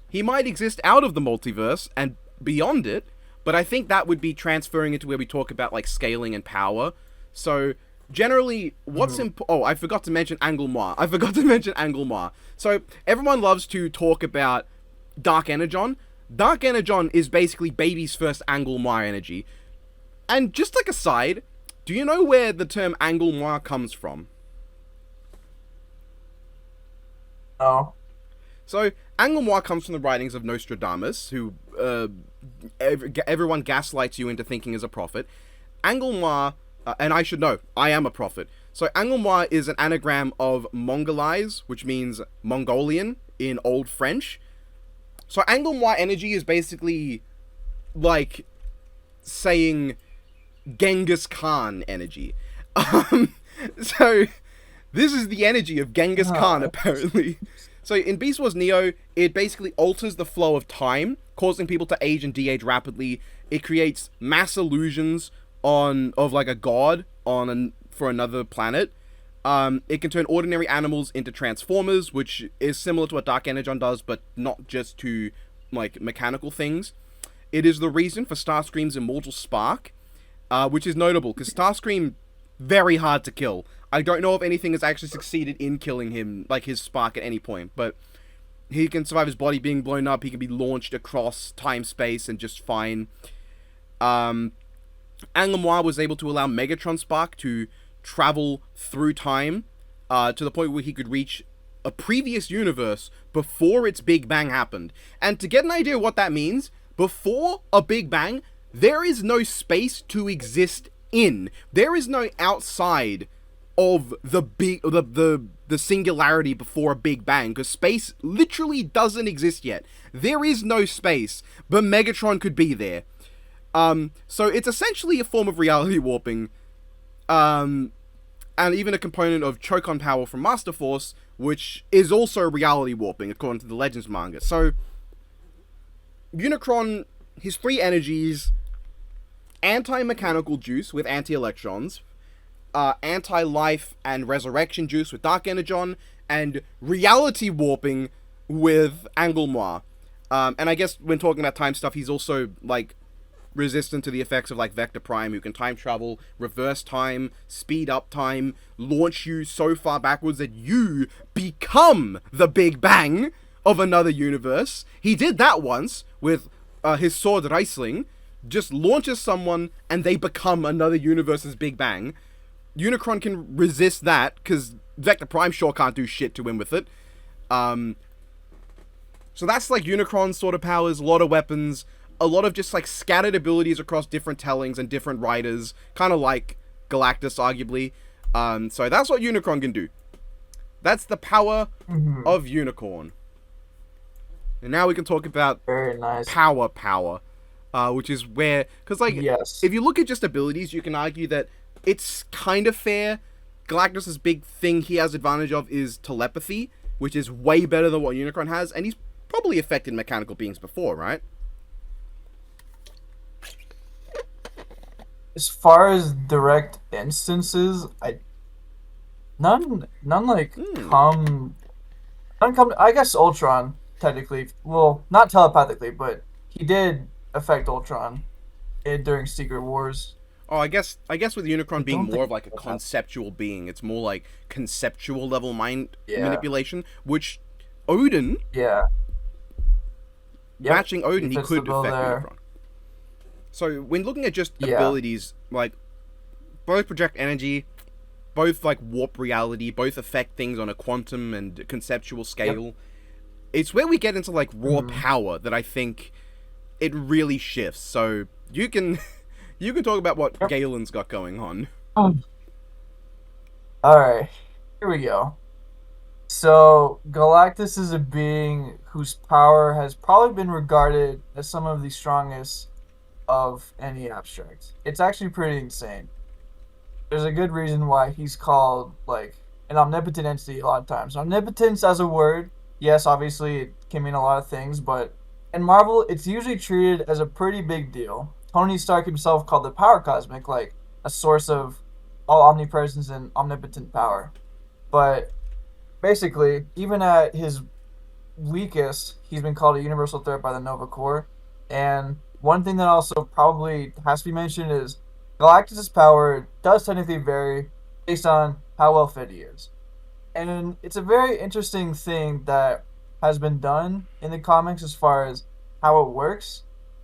S1: he might exist out of the multiverse and beyond it, but I think that would be transferring into where we talk about like scaling and power. So generally, what's I forgot to mention Angle Noir. So everyone loves to talk about Dark Energon. Dark Energon is basically baby's first Angle Noir energy. And just like a side, do you know where the term Angle Noir comes from?
S2: No.
S1: So, Angle Noir comes from the writings of Nostradamus, who everyone gaslights you into thinking is a prophet. Angle Noir, and I should know, I am a prophet. So, Angle Noir is an anagram of Mongolize, which means Mongolian in Old French. So, Angle Noir energy is basically like saying Genghis Khan energy. So, this is the energy of Genghis Khan, apparently. So in Beast Wars Neo, it basically alters the flow of time, causing people to age and de-age rapidly. It creates mass illusions of like a god for another planet. It can turn ordinary animals into transformers, which is similar to what Dark Energon does, but not just to like mechanical things. It is the reason for Starscream's immortal spark, which is notable because Starscream, very hard to kill. I don't know if anything has actually succeeded in killing him, like his spark at any point, but he can survive his body being blown up. He can be launched across time, space, and just fine. Angle Noir was able to allow Megatron Spark to travel through time to the point where he could reach a previous universe before its Big Bang happened. And to get an idea of what that means, before a Big Bang, there is no space to exist in. There is no outside of the singularity before a Big Bang, because space literally doesn't exist yet. There is no space, but Megatron could be there. So it's essentially a form of reality warping, and even a component of Chokon power from Master Force, which is also reality warping according to the Legends manga. So Unicron, his three energies: anti-mechanical juice with anti-electrons, anti-life and resurrection juice with Dark Energon, and reality warping with Angle Noir. And I guess when talking about time stuff, he's also like resistant to the effects of like Vector Prime, who can time travel, reverse time, speed up time, launch you so far backwards that you become the Big Bang of another universe. He did that once with his sword Reisling. Just launches someone and they become another universe's Big Bang. Unicron can resist that because Vector Prime sure can't do shit to him with it. So that's like Unicron's sort of powers, a lot of weapons, a lot of just like scattered abilities across different tellings and different writers, kind of like Galactus, arguably. So that's what Unicron can do. That's the power of Unicorn. And now we can talk about
S2: Very nice.
S1: power. Which is where, because like,
S2: Yes.
S1: if you look at just abilities, you can argue that it's kind of fair. Galactus' big thing he has advantage of is telepathy, which is way better than what Unicron has, and he's probably affected mechanical beings before, right?
S2: As far as direct instances, none like come. I guess Ultron technically, well, not telepathically, but he did affect Ultron during Secret Wars.
S1: Oh, I guess with Unicron being
S2: don't
S1: more
S2: think
S1: of like a conceptual being, it's more like conceptual level mind manipulation, which Odin,
S2: Yeah.
S1: matching Odin, he
S2: fits the
S1: could
S2: bill
S1: affect
S2: there.
S1: Unicron. So when looking at just
S2: Yeah.
S1: abilities, like both project energy, both like warp reality, both affect things on a quantum and conceptual
S2: Yep.
S1: scale. It's where we get into like raw
S2: Hmm.
S1: power that I think it really shifts. So you can you can talk about what
S2: Yep.
S1: Galen's got going on.
S2: All right, here we go. So Galactus is a being whose power has probably been regarded as some of the strongest of any abstract. It's actually pretty insane. There's a good reason why he's called like an omnipotent entity a lot of times. Omnipotence as a word, yes, obviously it can mean a lot of things, but in Marvel, it's usually treated as a pretty big deal. Tony Stark himself called the power cosmic, like a source of all omnipresence and omnipotent power. But basically, even at his weakest, he's been called a universal threat by the Nova Corps. And one thing that also probably has to be mentioned is Galactus' power does technically vary based on how well fit he is. And it's a very interesting thing that has been done in the comics as far as how it works.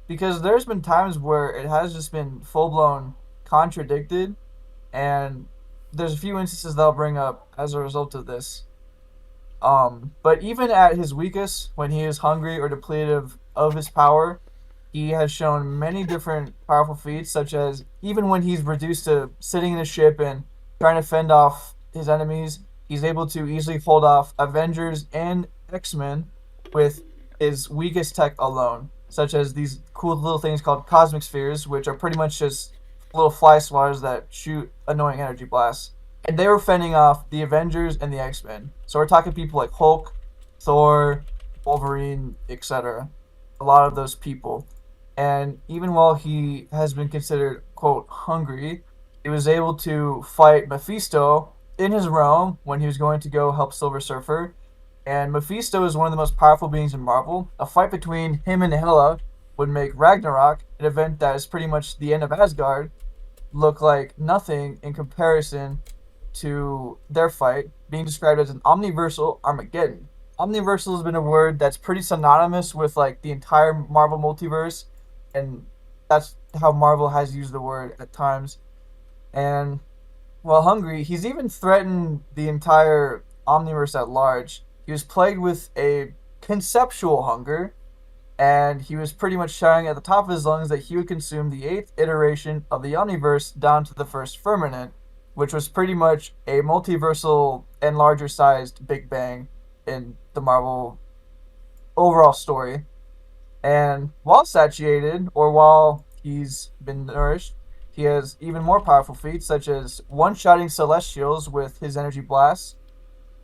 S2: Because there's been times where it has just been full blown contradicted, and there's a few instances that I'll bring up as a result of this. But even at his weakest, when he is hungry or depleted of his power, he has shown many different powerful feats, such as even when he's reduced to sitting in a ship and trying to fend off his enemies, he's able to easily hold off Avengers and X-Men with his weakest tech alone, such as these cool little things called cosmic spheres, which are pretty much just little fly swatters that shoot annoying energy blasts, and they were fending off the Avengers and the X-Men. So we're talking people like Hulk, Thor, Wolverine, etc. A lot of those people. And even while he has been considered, quote, hungry, he was able to fight Mephisto in his realm when he was going to go help Silver Surfer. And Mephisto is one of the most powerful beings in Marvel. A fight between him and Hela would make Ragnarok, an event that is pretty much the end of Asgard, look like nothing in comparison to their fight, being described as an omniversal Armageddon. Omniversal has been a word that's pretty synonymous with like the entire Marvel multiverse, and that's how Marvel has used the word at times. And while hungry, he's even threatened the entire omniverse at large. He was plagued with a conceptual hunger, and he was pretty much shouting at the top of his lungs that he would consume the eighth iteration of the Omniverse down to the first firmament, which was pretty much a multiversal and larger sized Big Bang in the Marvel overall story. And while satiated, or while he's been nourished, he has even more powerful feats, such as one-shotting Celestials with his energy blasts.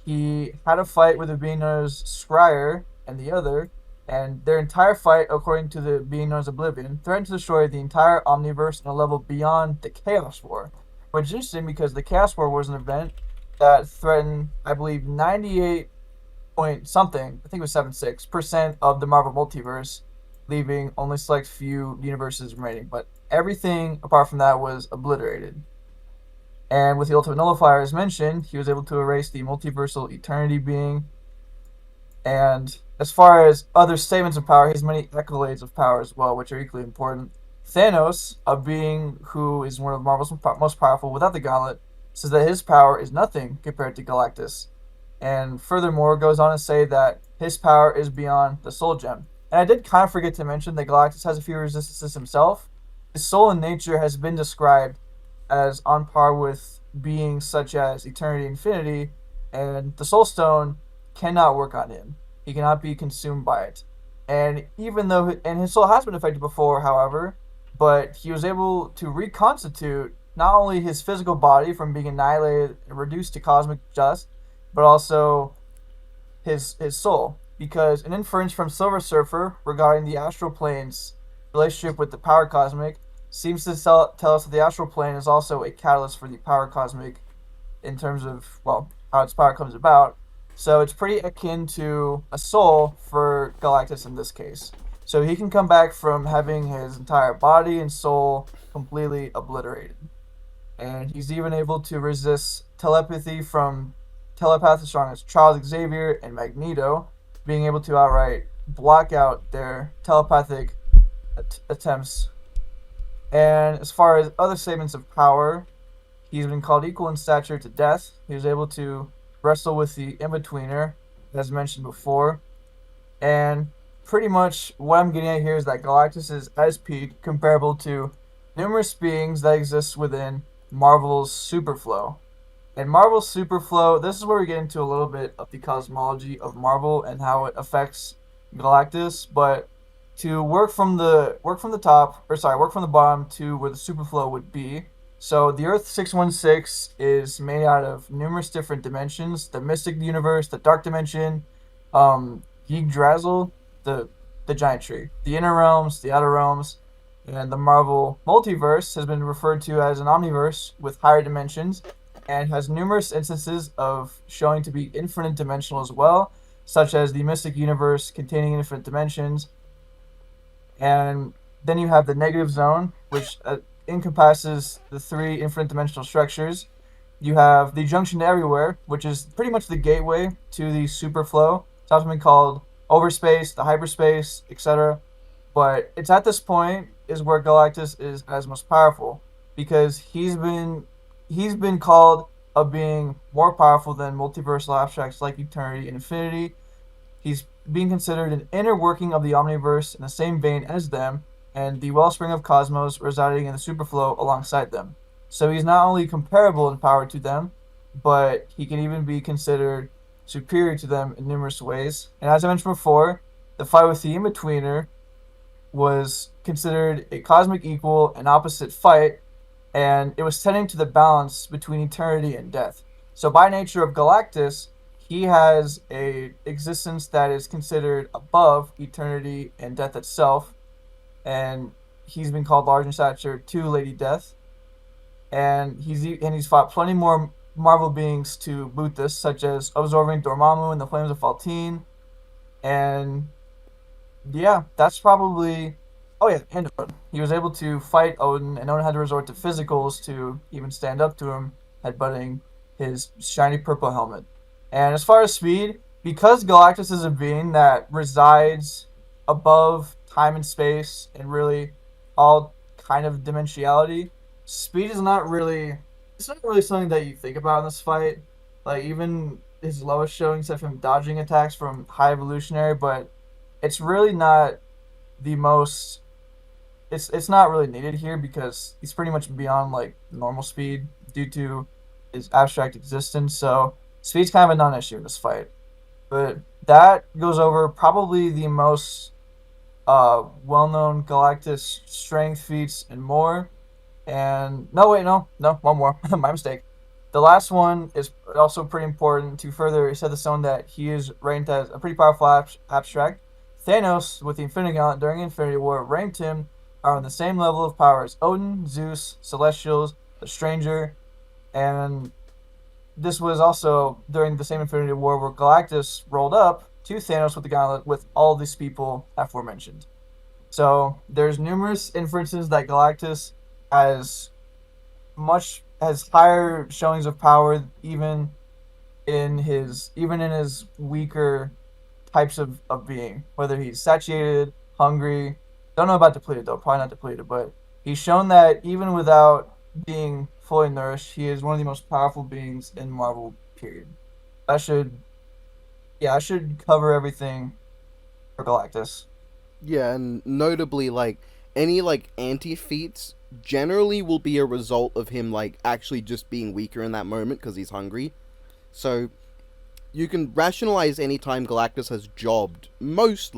S2: He had a fight with a being known as Scryer and the other, and their entire fight, according to the being known as Oblivion, threatened to destroy the entire Omniverse on a level beyond the Chaos War. Which is interesting because the Chaos War was an event that threatened, I believe, 98 point something, I think it was 76% of the Marvel multiverse, leaving only select few universes remaining. But everything apart from that was obliterated. And with the Ultimate Nullifier, as mentioned, he was able to erase the multiversal eternity being. And as far as other statements of power, he has many accolades of power as well, which are equally important. Thanos, a being who is one of Marvel's most powerful without the gauntlet, says that his power is nothing compared to Galactus. And furthermore, goes on to say that his power is beyond the Soul Gem. And I did kind of forget to mention that Galactus has a few resistances himself. His soul in nature has been described as on par with beings such as Eternity and Infinity, and the Soul Stone cannot work on him. He cannot be consumed by it. And even though his soul has been affected before, however, but he was able to reconstitute not only his physical body from being annihilated and reduced to cosmic dust, but also his soul. Because an inference from Silver Surfer regarding the astral plane's relationship with the power cosmic seems to tell us that the astral plane is also a catalyst for the power cosmic in terms of, well, how its power comes about. So it's pretty akin to a soul for Galactus in this case. So he can come back from having his entire body and soul completely obliterated. And he's even able to resist telepathy from telepaths as strong as Charles Xavier and Magneto, being able to outright block out their telepathic attempts. And as far as other statements of power, He's been called equal in stature to Death. He was able to wrestle with the in-betweener, as mentioned before. And pretty much what I'm getting at here is that Galactus is, at his peak, comparable to numerous beings that exist within Marvel's Superflow. In Marvel's Superflow, this is where we get into a little bit of the cosmology of Marvel and how it affects Galactus. But to work from the top, or sorry, work from the bottom to where the Superflow would be. So the Earth 616 is made out of numerous different dimensions: the Mystic Universe, the Dark Dimension, Yggdrasil, the the Giant Tree, the Inner Realms, the Outer Realms, and the Marvel Multiverse has been referred to as an omniverse with higher dimensions, and has numerous instances of showing to be infinite dimensional as well, such as the Mystic Universe containing infinite dimensions. And then you have the negative zone, which encompasses the three infinite dimensional structures. You have the junction to everywhere, which is pretty much the gateway to the superflow. It's often been called overspace, the hyperspace, etc. But it's at this point is where Galactus is as most powerful, because he's been called a being more powerful than multiversal abstracts like eternity and infinity. He's being considered an inner working of the omniverse in the same vein as them, and the wellspring of cosmos residing in the superflow alongside them. So he's not only comparable in power to them, but he can even be considered superior to them in numerous ways. And as I mentioned before, the fight with the in-betweener was considered a cosmic equal and opposite fight, and it was tending to the balance between eternity and death. So by nature of Galactus, he has a existence that is considered above eternity and death itself, and he's been called large in stature to Lady Death, and he's fought plenty more Marvel beings to boot this, such as absorbing Dormammu in the Flames of Faltine, and yeah, that's probably. Oh yeah, and Odin. He was able to fight Odin, and Odin had to resort to physicals to even stand up to him, headbutting his shiny purple helmet. And as far as speed, because Galactus is a being that resides above time and space and really all kind of dimensionality, speed is not really it's not really something that you think about in this fight. Like even his lowest showings have him dodging attacks from high evolutionary, but it's really not the most it's not really needed here because he's pretty much beyond like normal speed due to his abstract existence. So speed's kind of a non-issue in this fight. But that goes over probably the most well-known Galactus strength feats and more. And no, wait, no, one more. My mistake. The last one is also pretty important to further set the stone that he is ranked as a pretty powerful abstract. Thanos, with the Infinity Gauntlet during Infinity War, ranked him on the same level of power as Odin, Zeus, Celestials, the Stranger, and this was also during the same Infinity War where Galactus rolled up to Thanos with the Gauntlet with all these people aforementioned. So there's numerous inferences that Galactus has higher showings of power even in his weaker types of being, whether he's satiated, hungry. Don't know about depleted though, probably not depleted, but he's shown that even without being fully nourished, he is one of the most powerful beings in Marvel. Period. That should, yeah, I should cover everything for Galactus.
S3: Yeah, and notably, like, any, like, anti-feats generally will be a result of him, like, actually just being weaker in that moment because he's hungry. So, you can rationalize any time Galactus has jobbed, most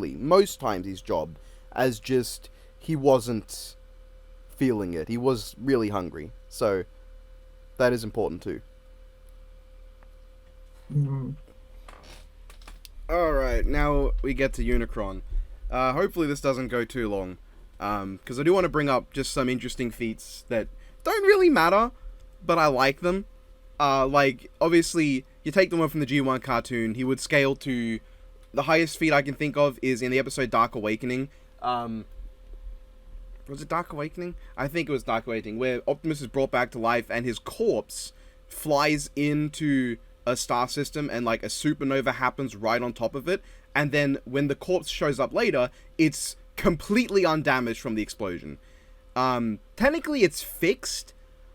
S3: times he's jobbed, as just, he wasn't feeling it. He was really hungry. So, that is important too.
S2: Mm-hmm.
S1: Alright, now we get to Unicron. Hopefully this doesn't go too long, because I do want to bring up just some interesting feats that don't really matter, but I like them. Like, obviously, you take the one from the G1 cartoon, he would scale to... The highest feat I can think of is in the episode Dark Awakening. Was it Dark Awakening? I think it was Dark Awakening, where Optimus is brought back to life and his corpse flies into a star system and like a supernova happens right on top of it. And then when the corpse shows up later, it's completely undamaged from the explosion. Technically it's fixed,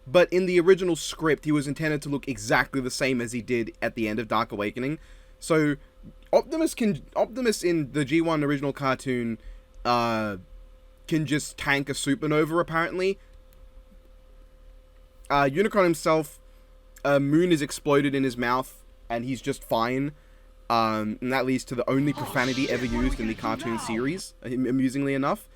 S1: but in the original script, he was intended to look exactly the same as he did at the end of Dark Awakening. So Optimus in the G1 original cartoon can just tank a supernova, apparently. Unicron himself, Moon is exploded in his mouth, and he's just fine. And that leads to the only profanity ever used in the cartoon series, amusingly enough.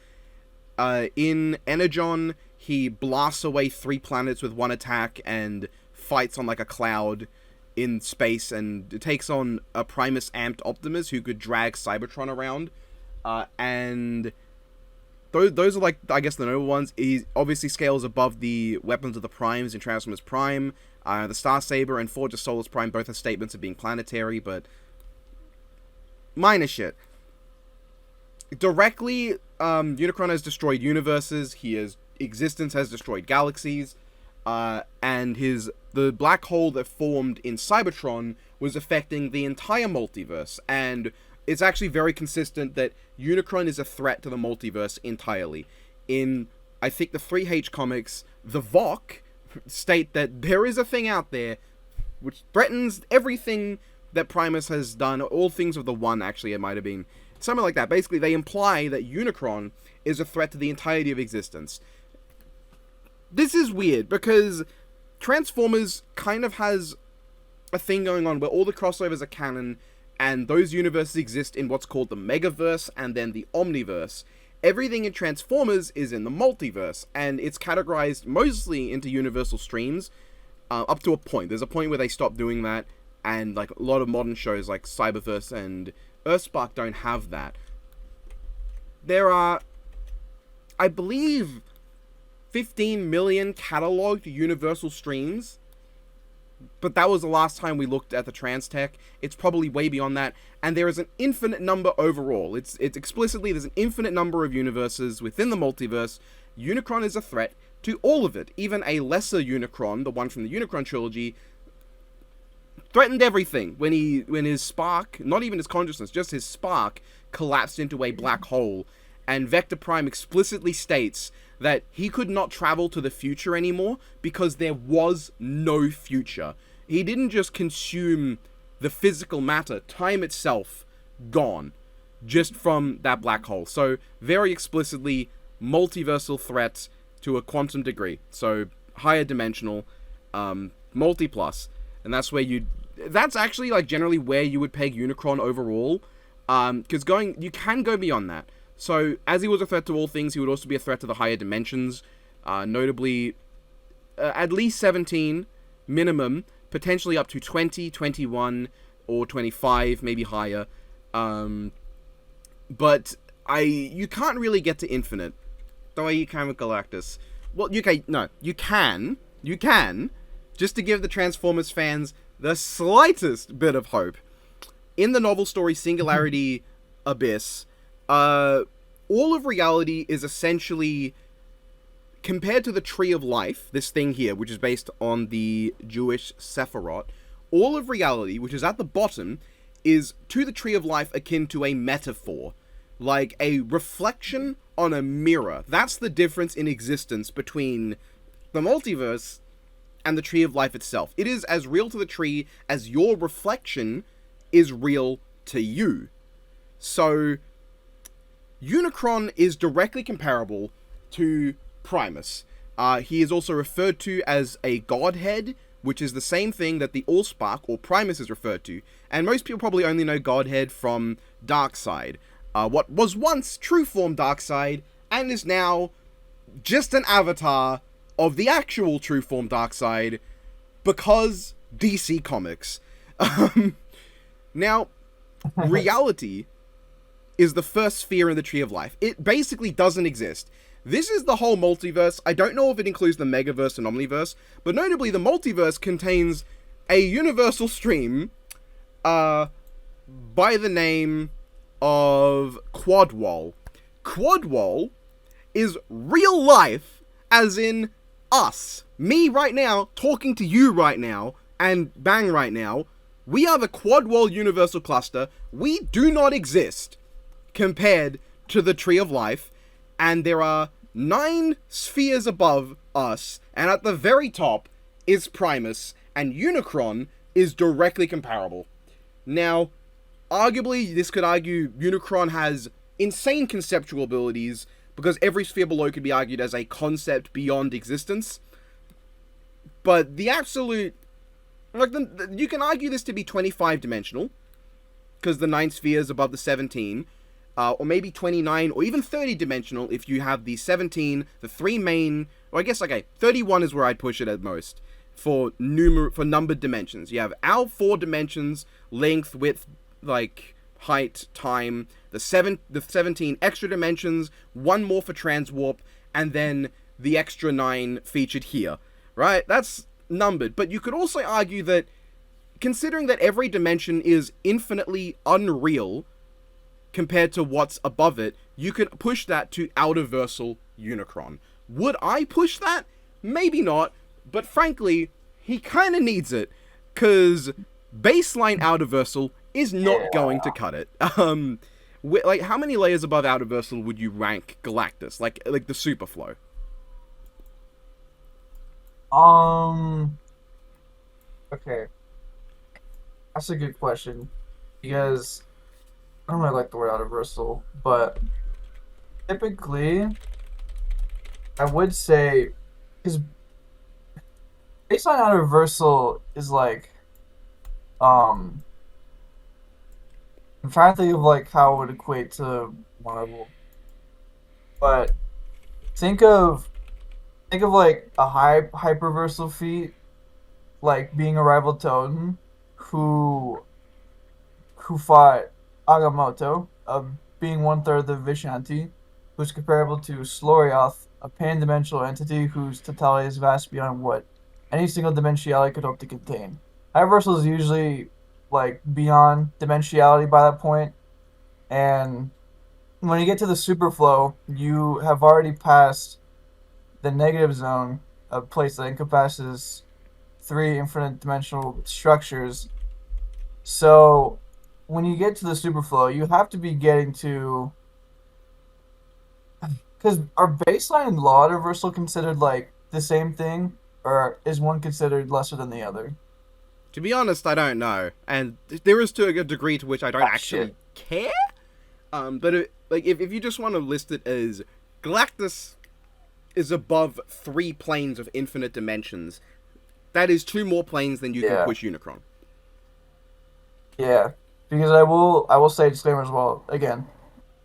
S1: In Energon, he blasts away 3 planets with 1 attack and fights on like a cloud in space, and it takes on a Primus amped Optimus who could drag Cybertron around. And those are like, I guess, the noble ones. He obviously scales above the weapons of the Primes in Transformers Prime. The Star Saber and Forge of Solus Prime both have statements of being planetary, but minor shit. Directly, Unicron has destroyed universes. His existence has destroyed galaxies. And the black hole that formed in Cybertron was affecting the entire multiverse. And it's actually very consistent that Unicron is a threat to the multiverse entirely. In, I think, the 3H comics, the VOC state that there is a thing out there which threatens everything that Primus has done, all things of the One, actually, it might have been. Something like that. Basically, they imply that Unicron is a threat to the entirety of existence. This is weird, because Transformers kind of has a thing going on where all the crossovers are canon, and those universes exist in what's called the Megaverse and then the Omniverse. Everything in Transformers is in the multiverse, and it's categorized mostly into universal streams, up to a point. There's a point where they stop doing that, and like a lot of modern shows like Cyberverse and Earthspark don't have that. There are, I believe, 15 million cataloged universal streams, but that was the last time we looked at the Transtech. It's probably way beyond that, and there is an infinite number overall. It's explicitly, there's an infinite number of universes within the multiverse. Unicron is a threat to all of it. Even a lesser Unicron, the one from the Unicron trilogy, threatened everything when his spark, not even his consciousness, just his spark, collapsed into a black hole. And Vector Prime explicitly states that he could not travel to the future anymore because there was no future. He didn't just consume the physical matter, time itself gone, just from that black hole. So very explicitly multiversal threat to a quantum degree. So higher dimensional, multi-plus. And that's where that's actually like generally where you would peg Unicron overall. Because you can go beyond that. So, as he was a threat to all things, he would also be a threat to the higher dimensions, notably at least 17 minimum, potentially up to 20, 21, or 25, maybe higher. But you can't really get to infinite the way you can with Galactus. Well, you can, just to give the Transformers fans the slightest bit of hope. In the novel story Singularity Abyss, all of reality is essentially, compared to the Tree of Life, this thing here, which is based on the Jewish Sephiroth, all of reality, which is at the bottom, is to the Tree of Life akin to a metaphor, like a reflection on a mirror. That's the difference in existence between the multiverse and the Tree of Life itself. It is as real to the tree as your reflection is real to you. So Unicron is directly comparable to Primus. He is also referred to as a Godhead, which is the same thing that the Allspark or Primus is referred to. And most people probably only know Godhead from Darkseid. What was once true form Darkseid and is now just an avatar of the actual true form Darkseid because DC Comics. Now, reality is the first sphere in the Tree of Life. It basically doesn't exist. This is the whole multiverse. I don't know if it includes the Megaverse and Omniverse, but notably the multiverse contains a universal stream by the name of Quadwall. Quadwall is real life, as in us. Me right now, talking to you right now, and Bang right now. We are the Quadwall Universal Cluster. We do not exist compared to the Tree of Life, and there are 9 spheres above us, and at the very top is Primus, and Unicron is directly comparable. Now, arguably, this could argue Unicron has insane conceptual abilities, because every sphere below could be argued as a concept beyond existence. But the absolute... you can argue this to be 25-dimensional, because the 9 spheres above the 17, or maybe 29, or even 30-dimensional if you have the 17, the 3 main... Or I guess, 31 is where I'd push it at most, for numbered dimensions. You have our 4 dimensions, length, width, height, time, the 17 extra dimensions, 1 more for transwarp, and then the extra 9 featured here, right? That's numbered, but you could also argue that, considering that every dimension is infinitely unreal compared to what's above it, you could push that to outerversal Unicron. Would I push that? Maybe not, but frankly, he kind of needs it, because baseline outerversal is not going to cut it. How many layers above outerversal would you rank Galactus? Like the Superflow?
S2: Okay. That's a good question, because I don't really like the word outerversal, but typically, I would say, because baseline outerversal is I'm trying to think of how it would equate to Marvel, but think of a hyperversal feat, being a rival to who fought Agamotto, being 1/3 the Vishanti, who's comparable to Slorioth, a pan-dimensional entity whose totality is vast beyond what any single dimensionality could hope to contain. Hyperversal is usually beyond dimensionality by that point, and when you get to the superflow, you have already passed the negative zone, a place that encompasses 3 infinite dimensional structures. So when you get to the superflow, you have to be getting to, because are baseline and law outerversal considered the same thing, or is one considered lesser than the other?
S1: To be honest, I don't know, and there is to a degree to which I don't actually care. But if you just want to list it as Galactus is above 3 planes of infinite dimensions, that is 2 more planes than you can push Unicron.
S2: Yeah, because I will say disclaimer as well. Again,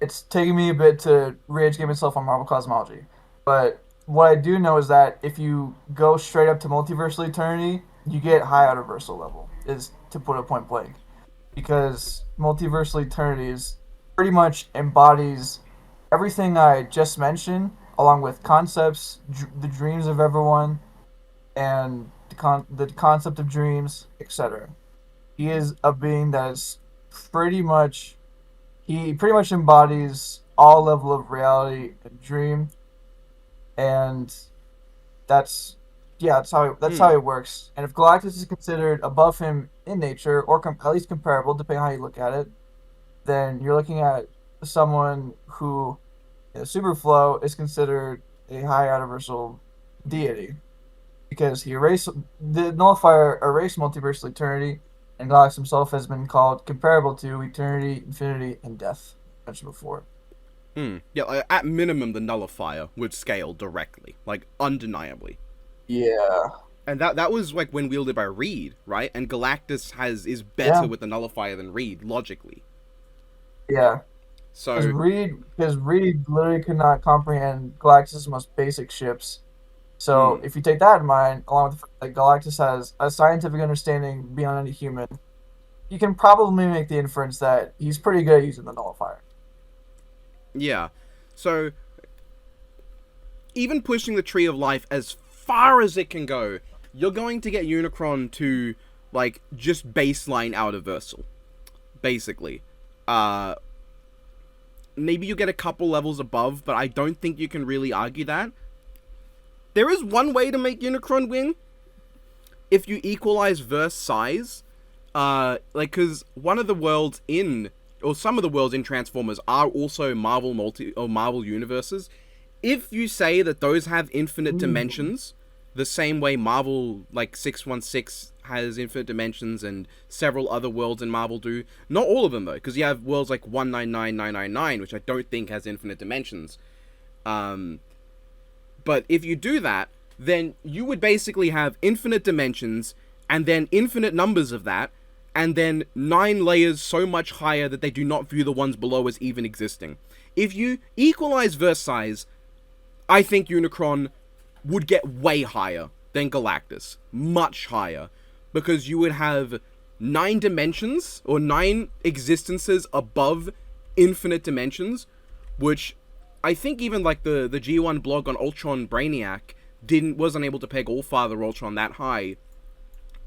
S2: it's taking me a bit to re-educate myself on Marvel cosmology, but what I do know is that if you go straight up to multiversal eternity, you get high outerversal level, is to put it point blank, because multiversal eternity is pretty much embodies everything I just mentioned, along with concepts, the dreams of everyone, and the concept of dreams, etc. He is a being that is pretty much embodies all level of reality and dream, and that's how it works. And if Galactus is considered above him in nature, or at least comparable, depending on how you look at it, then you're looking at someone who, in the superflow, is considered a high outerversal deity, because the nullifier erased multiversal eternity, and Galactus himself has been called comparable to eternity, infinity, and death, mentioned before.
S1: Yeah, at minimum, the nullifier would scale directly, undeniably.
S2: Yeah.
S1: And that was when wielded by Reed, right? And Galactus is better with the nullifier than Reed, logically.
S2: Yeah.
S1: So
S2: because Reed literally could not comprehend Galactus' most basic ships. So if you take that in mind, along with the fact that Galactus has a scientific understanding beyond any human, you can probably make the inference that he's pretty good at using the nullifier.
S1: Yeah. So even pushing the Tree of Life as far as it can go, you're going to get Unicron to just baseline outerversal, basically. Maybe you get a couple levels above, but I don't think you can really argue that. There is one way to make Unicron win. If you equalize verse size. Because one of the worlds some of the worlds in Transformers are also Marvel Marvel universes. if you say that those have infinite dimensions, the same way Marvel, like 616 has infinite dimensions and several other worlds in Marvel do. Not all of them, though, because you have worlds like 199999, which I don't think has infinite dimensions. But if you do that, then you would basically have infinite dimensions, and then infinite numbers of that, and then 9 layers so much higher that they do not view the ones below as even existing. If you equalize verse size, I think Unicron would get way higher than Galactus. Much higher. Because you would have 9 dimensions, or 9 existences above infinite dimensions, which I think even like the G1 blog on Ultron Brainiac wasn't able to peg Allfather Ultron that high,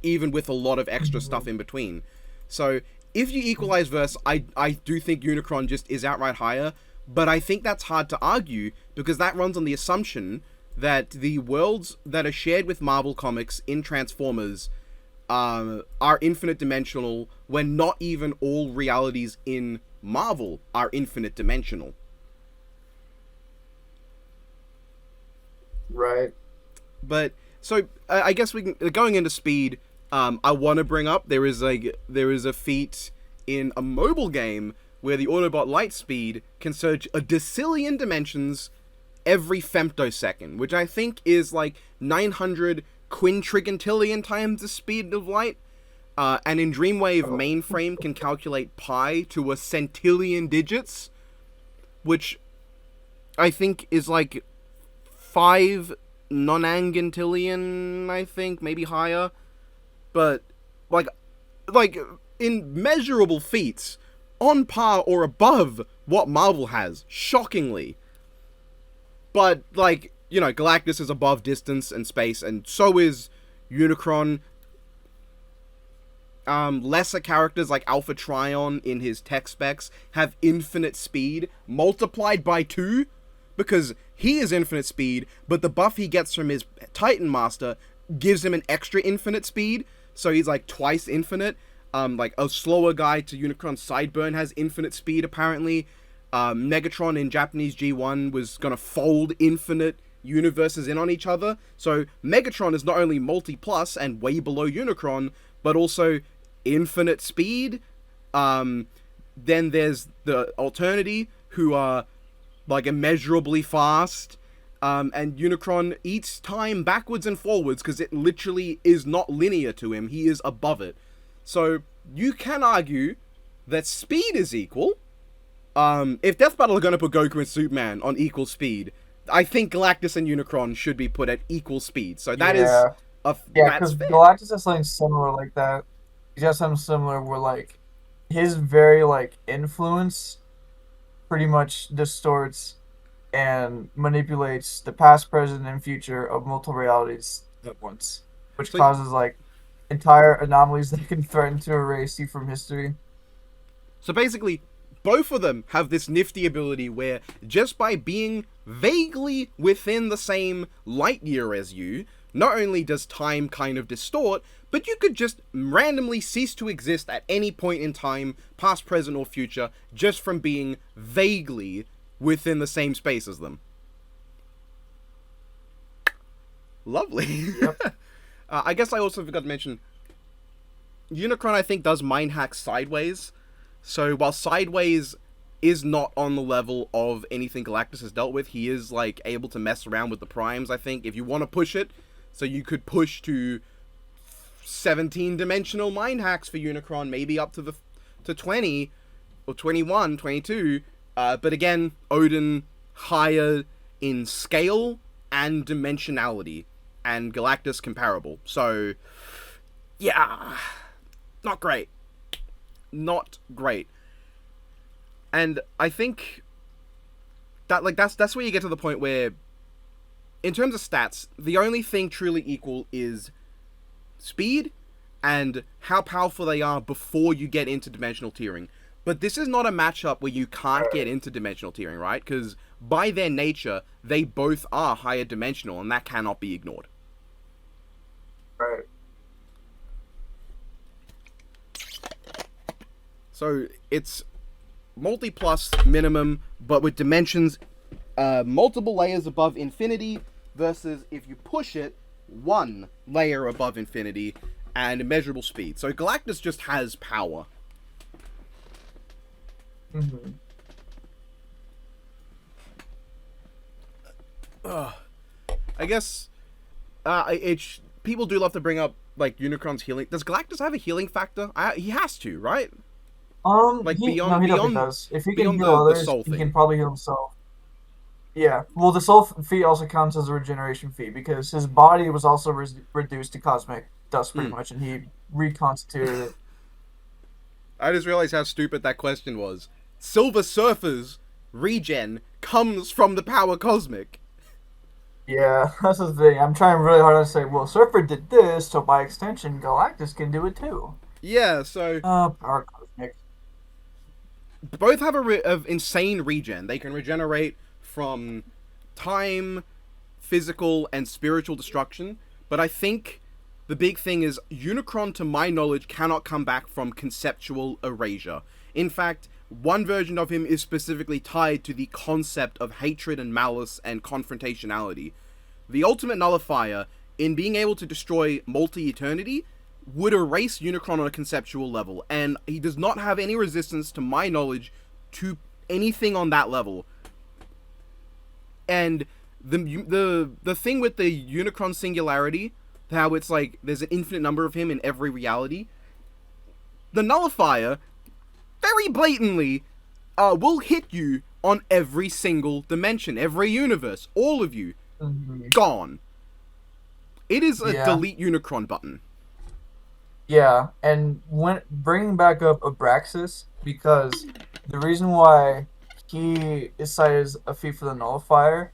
S1: even with a lot of extra stuff in between. So, if you equalize verse, I do think Unicron just is outright higher, but I think that's hard to argue, because that runs on the assumption that the worlds that are shared with Marvel Comics in Transformers are infinite dimensional, when not even all realities in Marvel are infinite dimensional.
S2: Right.
S1: But so I guess we can, going into speed. I want to bring up there is a feat in a mobile game where the Autobot Lightspeed can surge a decillion dimensions every femtosecond, which I think is like 900 quintrigantillion times the speed of light. And in Dreamwave, Mainframe can calculate pi to a centillion digits, which I think is like 5 nonangantillion, I think, maybe higher. But like in measurable feats, on par or above what Marvel has, shockingly. But like, you know, Galactus is above distance and space, and so is Unicron. Lesser characters like Alpha Trion in his tech specs have infinite speed multiplied by 2, because he is infinite speed, but the buff he gets from his Titan Master gives him an extra infinite speed, so he's like twice infinite. Like a slower guy to Unicron's Sideburn has infinite speed apparently. Megatron in Japanese G1 was gonna fold infinite universes in on each other, so Megatron is not only multi-plus and way below Unicron, but also infinite speed. Then there's the Alternity, who are like immeasurably fast, and Unicron eats time backwards and forwards because it literally is not linear to him. He is above it. So you can argue that speed is equal. If Death Battle are going to put Goku and Superman on equal speed, I think Galactus and Unicron should be put at equal speed. So that is
S2: because Galactus has something similar like that. He has something similar where like his very like influence pretty much distorts and manipulates the past, present, and future of multiple realities at once, which causes like entire anomalies that can threaten to erase you from history.
S1: So basically, both of them have this nifty ability where just by being vaguely within the same light year as you, not only does time kind of distort, but you could just randomly cease to exist at any point in time, past, present, or future, just from being vaguely within the same space as them. Lovely.
S2: Yep.
S1: I guess I also forgot to mention, Unicron, I think, does mind hack Sideways. So while Sideways is not on the level of anything Galactus has dealt with, he is like able to mess around with the primes, I think, if you want to push it. So you could push to 17-dimensional mind hacks for Unicron, maybe up to 20 or 21, 22. But again, Odin higher in scale and dimensionality, and Galactus comparable. So yeah, not great. Not great. And I think that like that's where you get to the point where, in terms of stats, the only thing truly equal is speed and how powerful they are before you get into dimensional tiering. But this is not a matchup where you can't get into dimensional tiering, right? Because by their nature, they both are higher dimensional, and that cannot be ignored.
S2: Right.
S1: So it's multi-plus minimum, but with dimensions
S3: multiple layers above infinity versus if you push it, one layer above infinity and immeasurable speed. So Galactus just has power.
S2: Mm-hmm.
S1: I guess people do love to bring up like Unicron's healing. Does Galactus have a healing factor? He has to, right? Like
S2: he definitely does. If he can
S1: beyond
S2: heal
S1: the
S2: others,
S1: soul
S2: he
S1: thing.
S2: can probably heal himself. Yeah. Well, the soul feat also counts as a regeneration feat because his body was also reduced to cosmic dust pretty much, and he reconstituted it.
S1: I just realized how stupid that question was. Silver Surfer's regen comes from the power cosmic.
S2: Yeah, that's the thing. I'm trying really hard to say, well, Surfer did this, so by extension, Galactus can do it too.
S1: Yeah, so
S2: Power cosmic.
S1: both have a insane regen. They can regenerate from time, physical, and spiritual destruction. But I think the big thing is Unicron, to my knowledge, cannot come back from conceptual erasure. In fact, one version of him is specifically tied to the concept of hatred and malice and confrontationality. The ultimate nullifier, in being able to destroy multi-eternity, would erase Unicron on a conceptual level, and he does not have any resistance, to my knowledge, to anything on that level. And the thing with the Unicron singularity, how it's like there's an infinite number of him in every reality, the nullifier very blatantly will hit you on every single dimension, every universe, all of you, gone. It is a delete Unicron button.
S2: Yeah, and when bringing back up Abraxas, because the reason why he is cited as a feat for the nullifier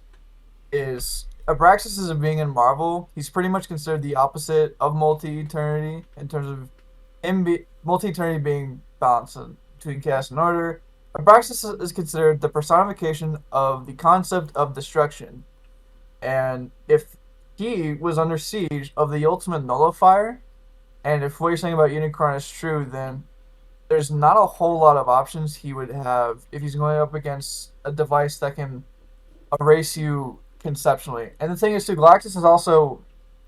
S2: is Abraxas is a being in Marvel. He's pretty much considered the opposite of multi-eternity in terms of multi-eternity being balanced between chaos and order. Abraxas is considered the personification of the concept of destruction. And if he was under siege of the ultimate nullifier, and if what you're saying about Unicron is true, then there's not a whole lot of options he would have if he's going up against a device that can erase you conceptually. And the thing is, too, Galactus is also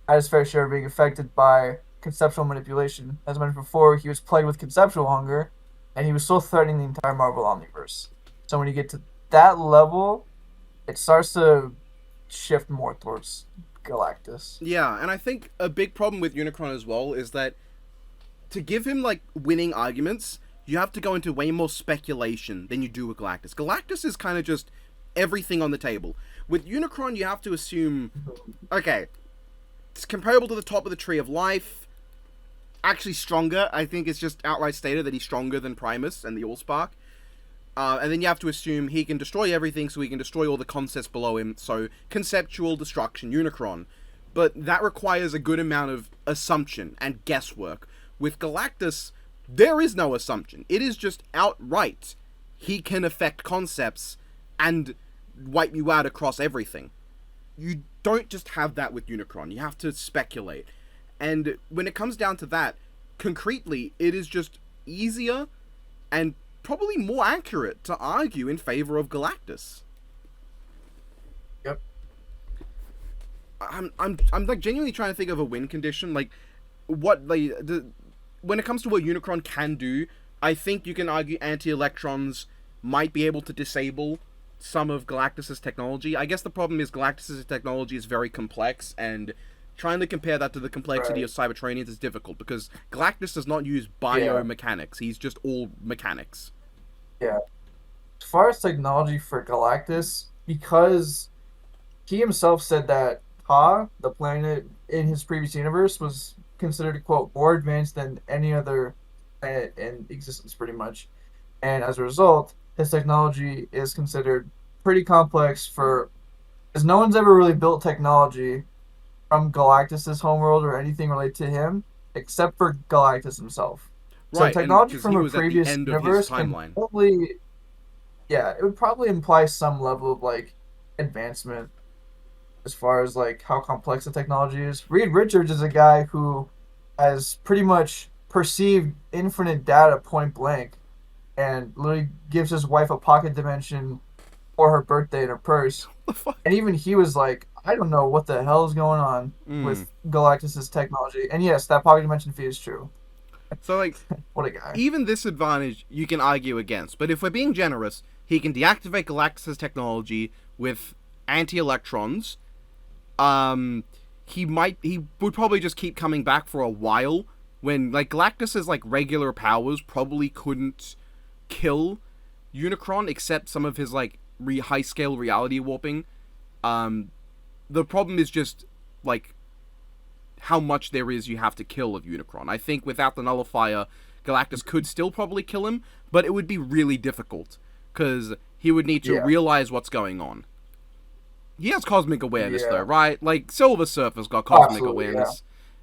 S2: at his fair share of being affected by conceptual manipulation. As I mentioned before, he was plagued with conceptual hunger, and he was still threatening the entire Marvel Omniverse. So when you get to that level, it starts to shift more towards Galactus.
S1: Yeah, and I think a big problem with Unicron as well is that to give him, like, winning arguments, you have to go into way more speculation than you do with Galactus. Galactus is kind of just everything on the table. With Unicron, you have to assume, okay, it's comparable to the top of the tree of life, actually stronger. I think it's just outright stated that he's stronger than Primus and the Allspark. And then you have to assume he can destroy everything, so he can destroy all the concepts below him, so conceptual destruction, Unicron. But that requires a good amount of assumption and guesswork. With Galactus, there is no assumption. It is just outright. He can affect concepts and wipe you out across everything. You don't just have that with Unicron. You have to speculate. And when it comes down to that, concretely, it is just easier and probably more accurate to argue in favor of Galactus.
S2: Yep.
S1: I'm like genuinely trying to think of a win condition. Like, what when it comes to what Unicron can do, I think you can argue anti-electrons might be able to disable some of Galactus's technology. I guess the problem is Galactus's technology is very complex, and trying to compare that to the complexity of Cybertronians is difficult, because Galactus does not use biomechanics. He's just all mechanics.
S2: Yeah. As far as technology for Galactus, because he himself said that Ha, the planet in his previous universe, was considered, quote, more advanced than any other planet in existence, pretty much. And as a result, his technology is considered pretty complex as no one's ever really built technology from Galactus's homeworld or anything related to him, except for Galactus himself.
S1: Right,
S2: so technology from
S1: he
S2: a
S1: was
S2: previous
S1: at the end
S2: universe
S1: of his timeline.
S2: it would probably imply some level of like advancement as far as like how complex the technology is. Reed Richards is a guy who has pretty much perceived infinite data point blank, and literally gives his wife a pocket dimension for her birthday in her purse.
S3: The fuck?
S2: And even he was like, I don't know what the hell is going on
S1: Mm.
S2: with Galactus's technology. And yes, that pocket dimension feed is true.
S1: So like,
S2: What a guy.
S1: even this advantage you can argue against, but if we're being generous, he can deactivate Galactus's technology with anti-electrons. He would probably just keep coming back for a while when like Galactus's like regular powers probably couldn't kill Unicron except some of his like high scale reality warping. The problem is just like how much there is you have to kill of Unicron. I think without the nullifier, Galactus could still probably kill him, but it would be really difficult because he would need to realize what's going on. He has cosmic awareness though, right? Like Silver Surfer's got cosmic awareness.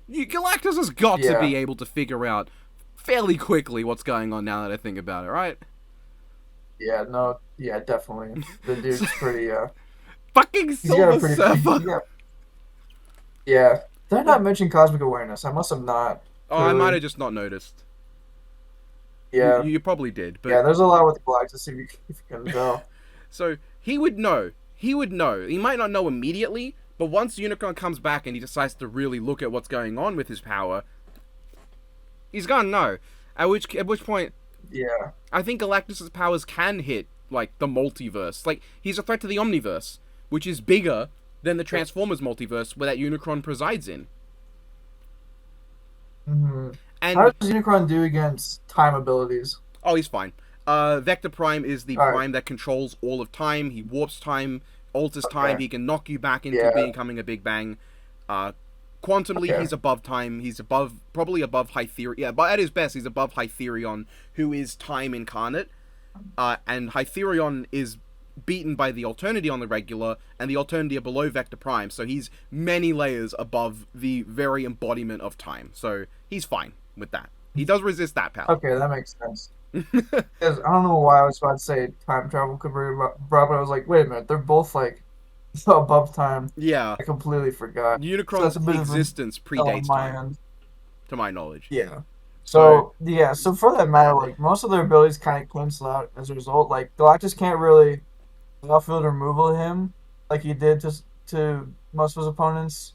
S1: Galactus has got to be able to figure out fairly quickly what's going on now that I think about it, right?
S2: Yeah, no, yeah, definitely. The dude's pretty,
S1: Fucking
S2: he's got a
S1: Silver
S2: pretty,
S1: Surfer!
S2: yeah. Did I not mention cosmic awareness? I must have not.
S1: Oh, I might have just not noticed.
S2: Yeah.
S1: You probably did, but...
S2: Yeah, there's a lot with Galactus if you can tell.
S1: So, he would know. He would know. He might not know immediately, but once Unicron comes back and he decides to really look at what's going on with his power, he's gonna know. At which point,
S2: Yeah.
S1: I think Galactus's powers can hit, like, the multiverse. Like, he's a threat to the Omniverse, which is bigger than the Transformers multiverse where that Unicron presides in.
S2: Mm-hmm.
S1: And
S2: how does Unicron do against time abilities?
S1: Oh, he's fine. Vector Prime is the prime that controls all of time. He warps time, alters time. He can knock you back into becoming a Big Bang. Quantumly, he's above time. He's probably above Hytherion. Yeah, but at his best, he's above Hytherion, who is time incarnate. And Hytherion is beaten by the Alternity on the regular, and the Alternity are below Vector Prime. So he's many layers above the very embodiment of time. So he's fine with that. He does resist that power.
S2: Okay, that makes sense. Because I don't know why I was about to say time travel could be brought, but I was like, wait a minute, they're both like above time.
S1: Yeah.
S2: I completely forgot.
S1: Unicron's existence predates time, to my knowledge.
S2: Yeah. So for that matter, like most of their abilities kind of cancel out as a result. Like Galactus can't really outfield removal him like he did to most of his opponents,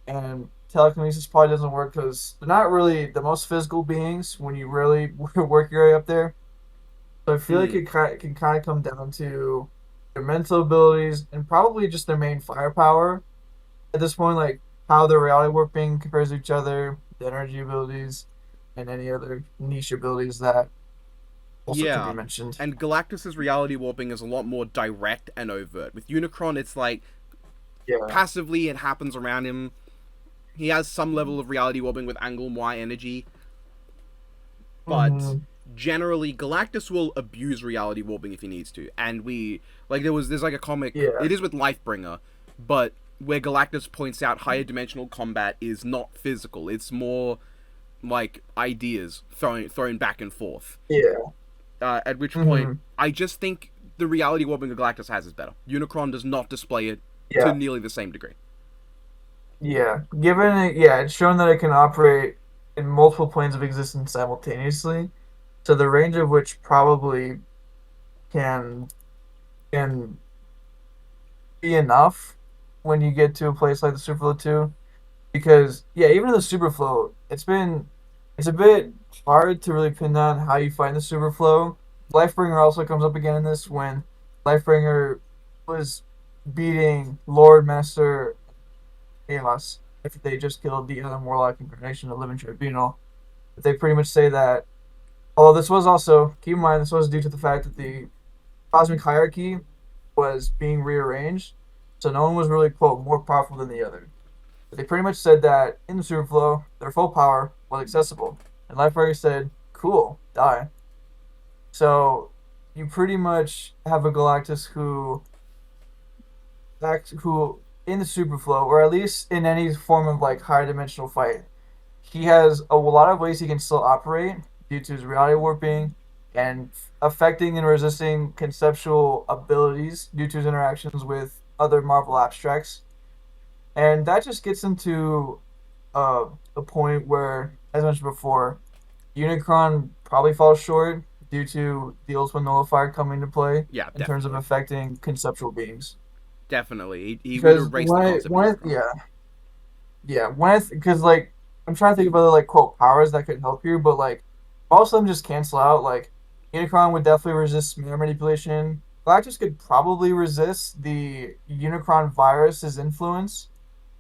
S2: and telekinesis probably doesn't work because they're not really the most physical beings when you really work your way up there. So I feel like it can kind of come down to their mental abilities and probably just their main firepower at this point, like how their reality warping compares to each other, the energy abilities, and any other niche abilities that also can be mentioned.
S1: And Galactus's reality warping is a lot more direct and overt. With Unicron, it's like passively it happens around him. He has some level of reality warping with angle Y energy, but generally Galactus will abuse reality warping if he needs to. And there's like a comic. It is with Lifebringer, but where Galactus points out higher dimensional combat is not physical. It's more like ideas thrown back and forth. At which point, I just think the reality warping that Galactus has is better. Unicron does not display it to nearly the same degree.
S2: Yeah, it's shown that it can operate in multiple planes of existence simultaneously, so the range of which probably can be enough when you get to a place like the Superflow 2, because even in the Superflow, it's a bit hard to really pin down how you find the Superflow. Lifebringer also comes up again in this when Lifebringer was beating Lord Master Chaos after they just killed the Adam Warlock incarnation of Living Tribunal. But they pretty much say that, although this was also, keep in mind, this was due to the fact that the cosmic hierarchy was being rearranged, so no one was really, quote, more powerful than the other. But they pretty much said that in the Superflow, their full power was accessible. And Lifebringer said, cool, die. So you pretty much have a Galactus who in the Superflow, or at least in any form of like higher dimensional fight, he has a lot of ways he can still operate due to his reality warping and affecting and resisting conceptual abilities due to his interactions with other Marvel abstracts. And that just gets into a point where, as mentioned before, Unicron probably falls short due to the ultimate nullifier coming into play
S1: Yeah,
S2: in terms of
S1: definitely.
S2: affecting conceptual beings.
S1: Definitely. He would
S2: Because
S1: erase the concept of Unicron.
S2: because like I'm trying to think of other like quote powers that could help you, but like most of them just cancel out. Like Unicron would definitely resist mirror manipulation. Galactus could probably resist the Unicron virus's influence.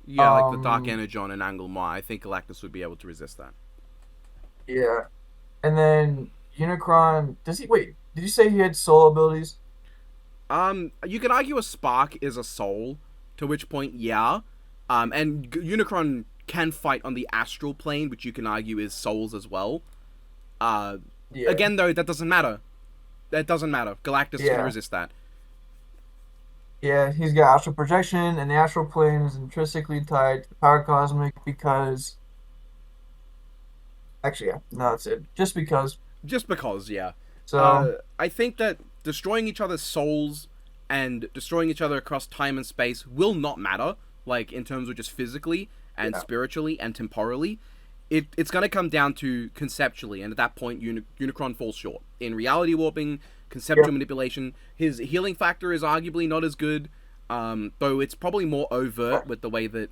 S1: Yeah, like the Dark
S2: Um,
S1: Energon and Anglemar. I think Galactus would be able to resist that.
S2: yeah, and then Unicron. Does he wait? Did you say he had soul abilities?
S1: You can argue a spark is a soul, to which point, yeah. And Unicron can fight on the astral plane, which you can argue is souls as well. Uh,
S2: Yeah,
S1: Again, though, that doesn't matter. That doesn't matter. Galactus can
S2: yeah,
S1: resist that.
S2: yeah. He's got astral projection, and the astral plane is intrinsically tied to the power cosmic because actually, yeah, no, that's it. Just because.
S1: Just because, yeah.
S2: So
S1: I think that destroying each other's souls and destroying each other across time and space will not matter, like in terms of just physically and
S2: yeah,
S1: spiritually and temporally. It's going to come down to conceptually, and at that point, Unicron falls short. In reality warping, conceptual
S2: yep,
S1: manipulation, his healing factor is arguably not as good, though it's probably more overt with the way that,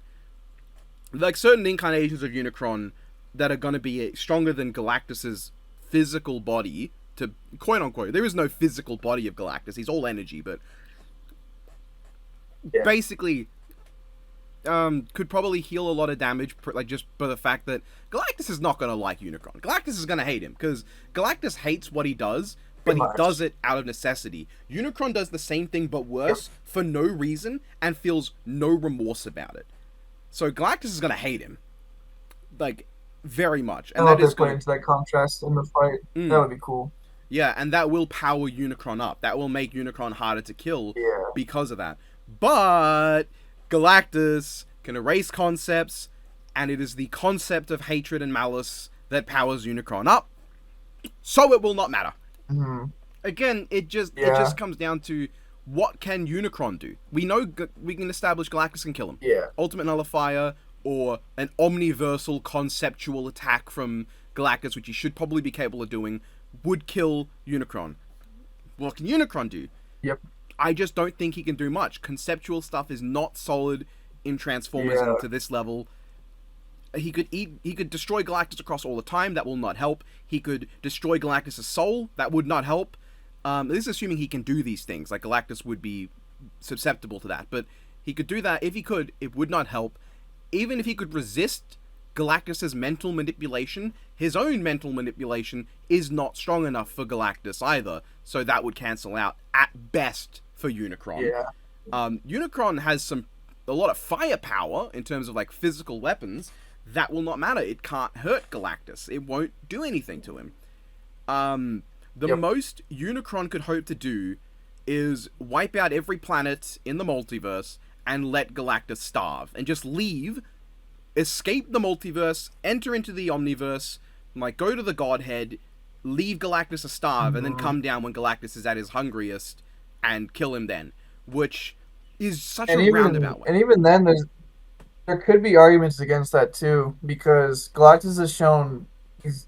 S1: like, certain incarnations of Unicron that are going to be stronger than Galactus's physical body, to quote unquote. There is no physical body of Galactus. He's all energy, but
S2: yeah,
S1: basically, could probably heal a lot of damage, like just by the fact that Galactus is not gonna like Unicron. Galactus is gonna hate him because Galactus hates what he does, but
S2: pretty
S1: he does
S2: much.
S1: it out of necessity. Unicron does the same thing but
S2: Yep.
S1: worse for no reason and feels no remorse about it. So Galactus is gonna hate him, like, very much,
S2: I
S1: and that
S2: love they
S1: is
S2: play
S1: gonna.
S2: into that contrast in the fight. That
S1: Mm,
S2: would be cool.
S1: Yeah, and that will power Unicron up. That will make Unicron harder to kill
S2: Yeah.
S1: because of that. But Galactus can erase concepts, and it is the concept of hatred and malice that powers Unicron up. So it will not matter.
S2: Hmm.
S1: Again, it
S2: Yeah.
S1: just comes down to what can Unicron do. We know we can establish Galactus can kill him.
S2: Yeah.
S1: Ultimate Nullifier or an omniversal conceptual attack from Galactus, which he should probably be capable of doing, would kill Unicron. What can Unicron do?
S2: Yep.
S1: I just don't think he can do much. Conceptual stuff is not solid in Transformers
S2: Yeah.
S1: and to this level. He could destroy Galactus across all the time. That will not help. He could destroy Galactus' soul. That would not help. This is assuming he can do these things. Like Galactus would be susceptible to that, but he could do that. If he could, it would not help. Even if he could resist Galactus's mental manipulation, his own mental manipulation is not strong enough for Galactus either. So that would cancel out at best for Unicron.
S2: Yeah.
S1: Unicron has a lot of firepower in terms of like physical weapons. That will not matter. It can't hurt Galactus. It won't do anything to him. The
S2: Yep.
S1: most Unicron could hope to do is wipe out every planet in the multiverse and let Galactus starve and just leave, escape the multiverse, enter into the omniverse, like go to the Godhead, leave Galactus to starve, and then
S2: Hmm.
S1: come down when Galactus is at his hungriest and kill him then, which is such a
S2: And
S1: roundabout way.
S2: even then, there could be arguments against that too because Galactus has shown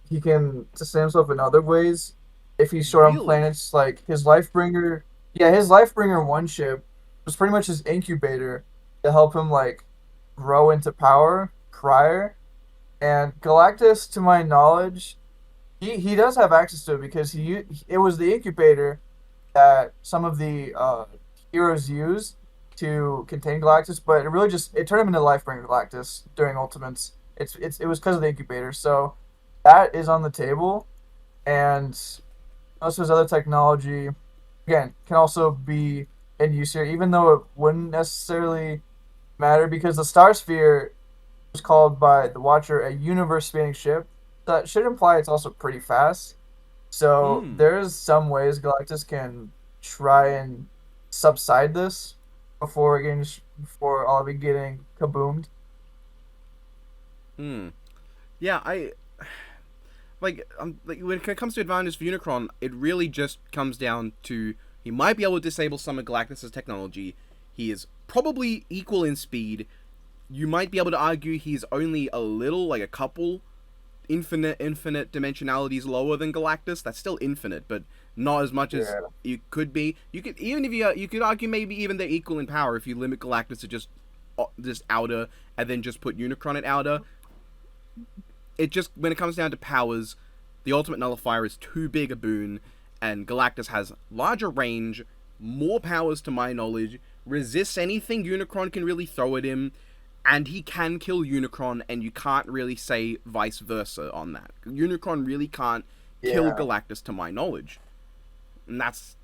S2: he can sustain himself in other ways if he's short on
S1: Really?
S2: planets. Like his Lifebringer, yeah, his Lifebringer one ship was pretty much his incubator to help him like grow into power prior. And Galactus, to my knowledge, he does have access to it because it was the incubator that some of the heroes used to contain Galactus, but it really just it turned him into Lifebringer Galactus during Ultimates. It was because of the incubator, so that is on the table, and most of his other technology, again, can also be in use here, even though it wouldn't necessarily matter because the Star Sphere was called by the Watcher a universe-spanning ship. That should imply it's also pretty fast. So
S1: Hmm.
S2: there's some ways Galactus can try and subside this before all of it getting kaboomed.
S1: Hmm. Yeah, like when it comes to advantage for Unicron, it really just comes down to he might be able to disable some of Galactus's technology. He is probably equal in speed. You might be able to argue he's only a little, like a couple infinite dimensionalities lower than Galactus. That's still infinite, but not as much as you could be. You could even if you could argue maybe even they're equal in power if you limit Galactus to just outer and then just put Unicron at outer. It just, when it comes down to powers, the ultimate nullifier is too big a boon, and Galactus has larger range, more powers to my knowledge, resists anything Unicron can really throw at him, and he can kill Unicron, and you can't really say vice versa on that. Unicron really can't kill Galactus to my knowledge. And that's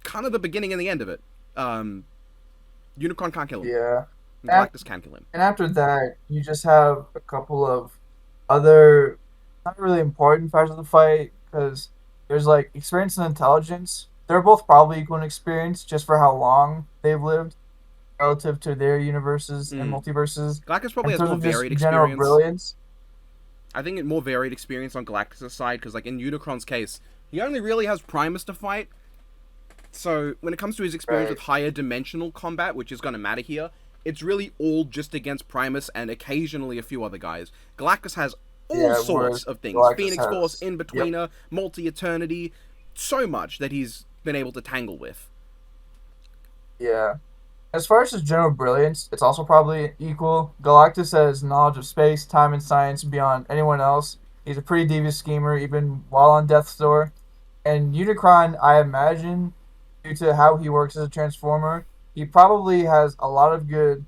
S1: kind of the beginning and the end of it. Unicron can't kill him.
S2: Yeah.
S1: Galactus can kill him.
S2: And after that, you just have a couple of other, not really important factors of the fight, because there's like experience and intelligence. They're both probably equal in experience just for how long they've lived relative to their universes and multiverses.
S1: Galactus probably has more varied
S2: general
S1: experience.
S2: Brilliance.
S1: I think more varied experience on Galactus' side, because like in Unicron's case, he only really has Primus to fight. So when it comes to his experience with higher dimensional combat, which is going to matter here, it's really all just against Primus and occasionally a few other guys. Galactus has all sorts of things.
S2: Galactus
S1: Phoenix
S2: has,
S1: Force, In-Betweener, Multi-Eternity, so much that he's been able to tangle with.
S2: Yeah. As far as his general brilliance, it's also probably equal. Galactus has knowledge of space, time, and science beyond anyone else. He's a pretty devious schemer, even while on Death's Door. And Unicron, I imagine, due to how he works as a Transformer, he probably has a lot of good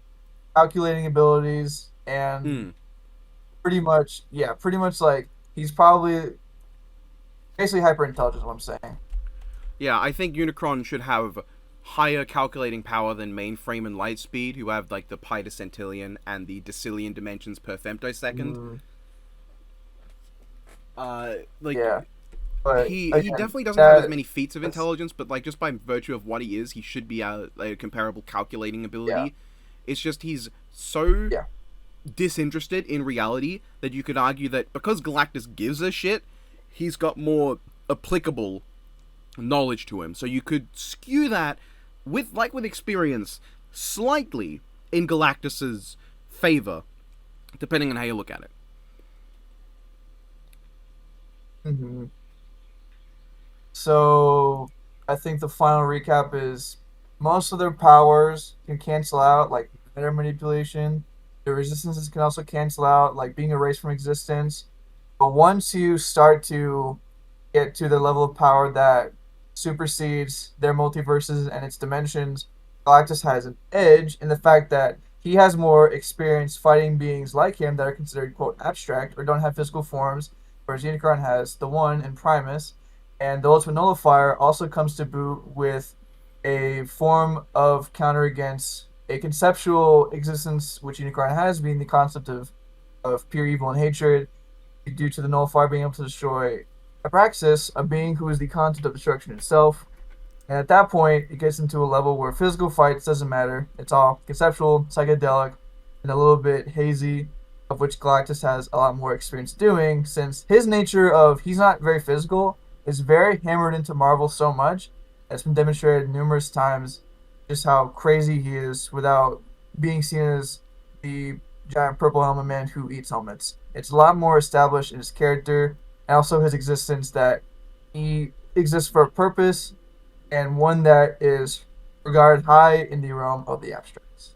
S2: calculating abilities and pretty much like he's probably basically hyper intelligent is what I'm saying.
S1: Yeah, I think Unicron should have higher calculating power than Mainframe and Lightspeed, who have like the pi to centillion and the decillion dimensions per femtosecond.
S2: But
S1: he
S2: again,
S1: definitely doesn't have as many feats of intelligence, but like just by virtue of what he is, he should be a comparable calculating ability.
S2: Yeah.
S1: It's just he's so disinterested in reality that you could argue that because Galactus gives a shit, he's got more applicable knowledge to him. So you could skew that with experience slightly in Galactus's favor, depending on how you look at it.
S2: Mm-hmm. So, I think the final recap is most of their powers can cancel out, like matter manipulation. Their resistances can also cancel out, like being erased from existence. But once you start to get to the level of power that supersedes their multiverses and its dimensions, Galactus has an edge in the fact that he has more experience fighting beings like him that are considered, quote, abstract or don't have physical forms, whereas Unicron has the One and Primus. And the Ultimate Nullifier also comes to boot with a form of counter against a conceptual existence which Unicron has, being the concept of pure evil and hatred, due to the Nullifier being able to destroy Abraxas, a being who is the concept of destruction itself. And at that point, it gets into a level where physical fights doesn't matter. It's all conceptual, psychedelic, and a little bit hazy, of which Galactus has a lot more experience doing, since his nature of he's not very physical is very hammered into Marvel so much. It's been demonstrated numerous times just how crazy he is without being seen as the giant purple helmet man who eats helmets. It's a lot more established in his character and also his existence, that he exists for a purpose and one that is regarded high in the realm of the abstracts.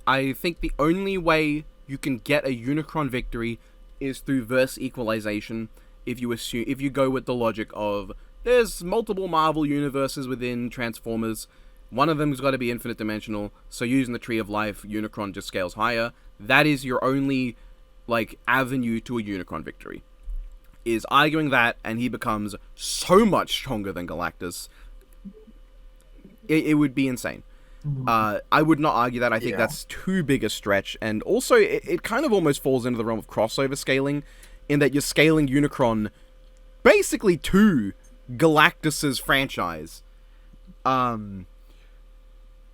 S1: I think the only way you can get a Unicron victory is through verse equalization. If you go with the logic of there's multiple Marvel universes within Transformers, one of them's got to be infinite dimensional, so using the Tree of Life, Unicron just scales higher. That is your only avenue to a Unicron victory, is arguing that, and he becomes so much stronger than Galactus. It would be insane. I would not argue that. I think that's too big a stretch, and also it kind of almost falls into the realm of crossover scaling, in that you're scaling Unicron basically to Galactus's franchise.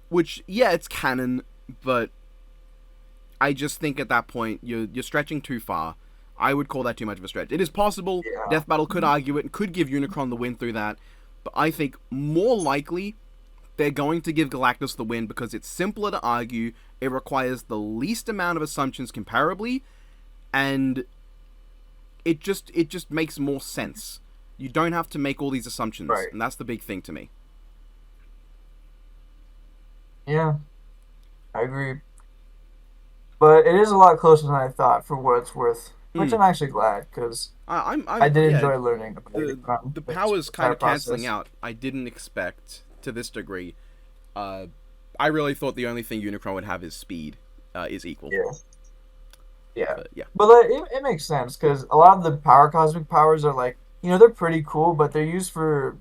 S1: Which, yeah, it's canon, but I just think at that point you're stretching too far. I would call that too much of a stretch. It is possible. Death Battle could argue it and could give Unicron the win through that, but I think more likely they're going to give Galactus the win because it's simpler to argue, it requires the least amount of assumptions comparably, and it just makes more sense. You don't have to make all these assumptions,
S2: Right.
S1: and that's the big thing to me.
S2: Yeah, I agree. But it is a lot closer than I thought, for what it's worth. Which I'm actually glad, because I did enjoy learning about Unicron,
S1: the
S2: which
S1: powers kind
S2: entire
S1: of canceling
S2: process.
S1: out. I didn't expect to this degree. I really thought the only thing Unicron would have is speed, is equal.
S2: Yeah, yeah.
S1: But yeah.
S2: But like, it makes sense, because a lot of the cosmic powers are like, they're pretty cool, but they're used for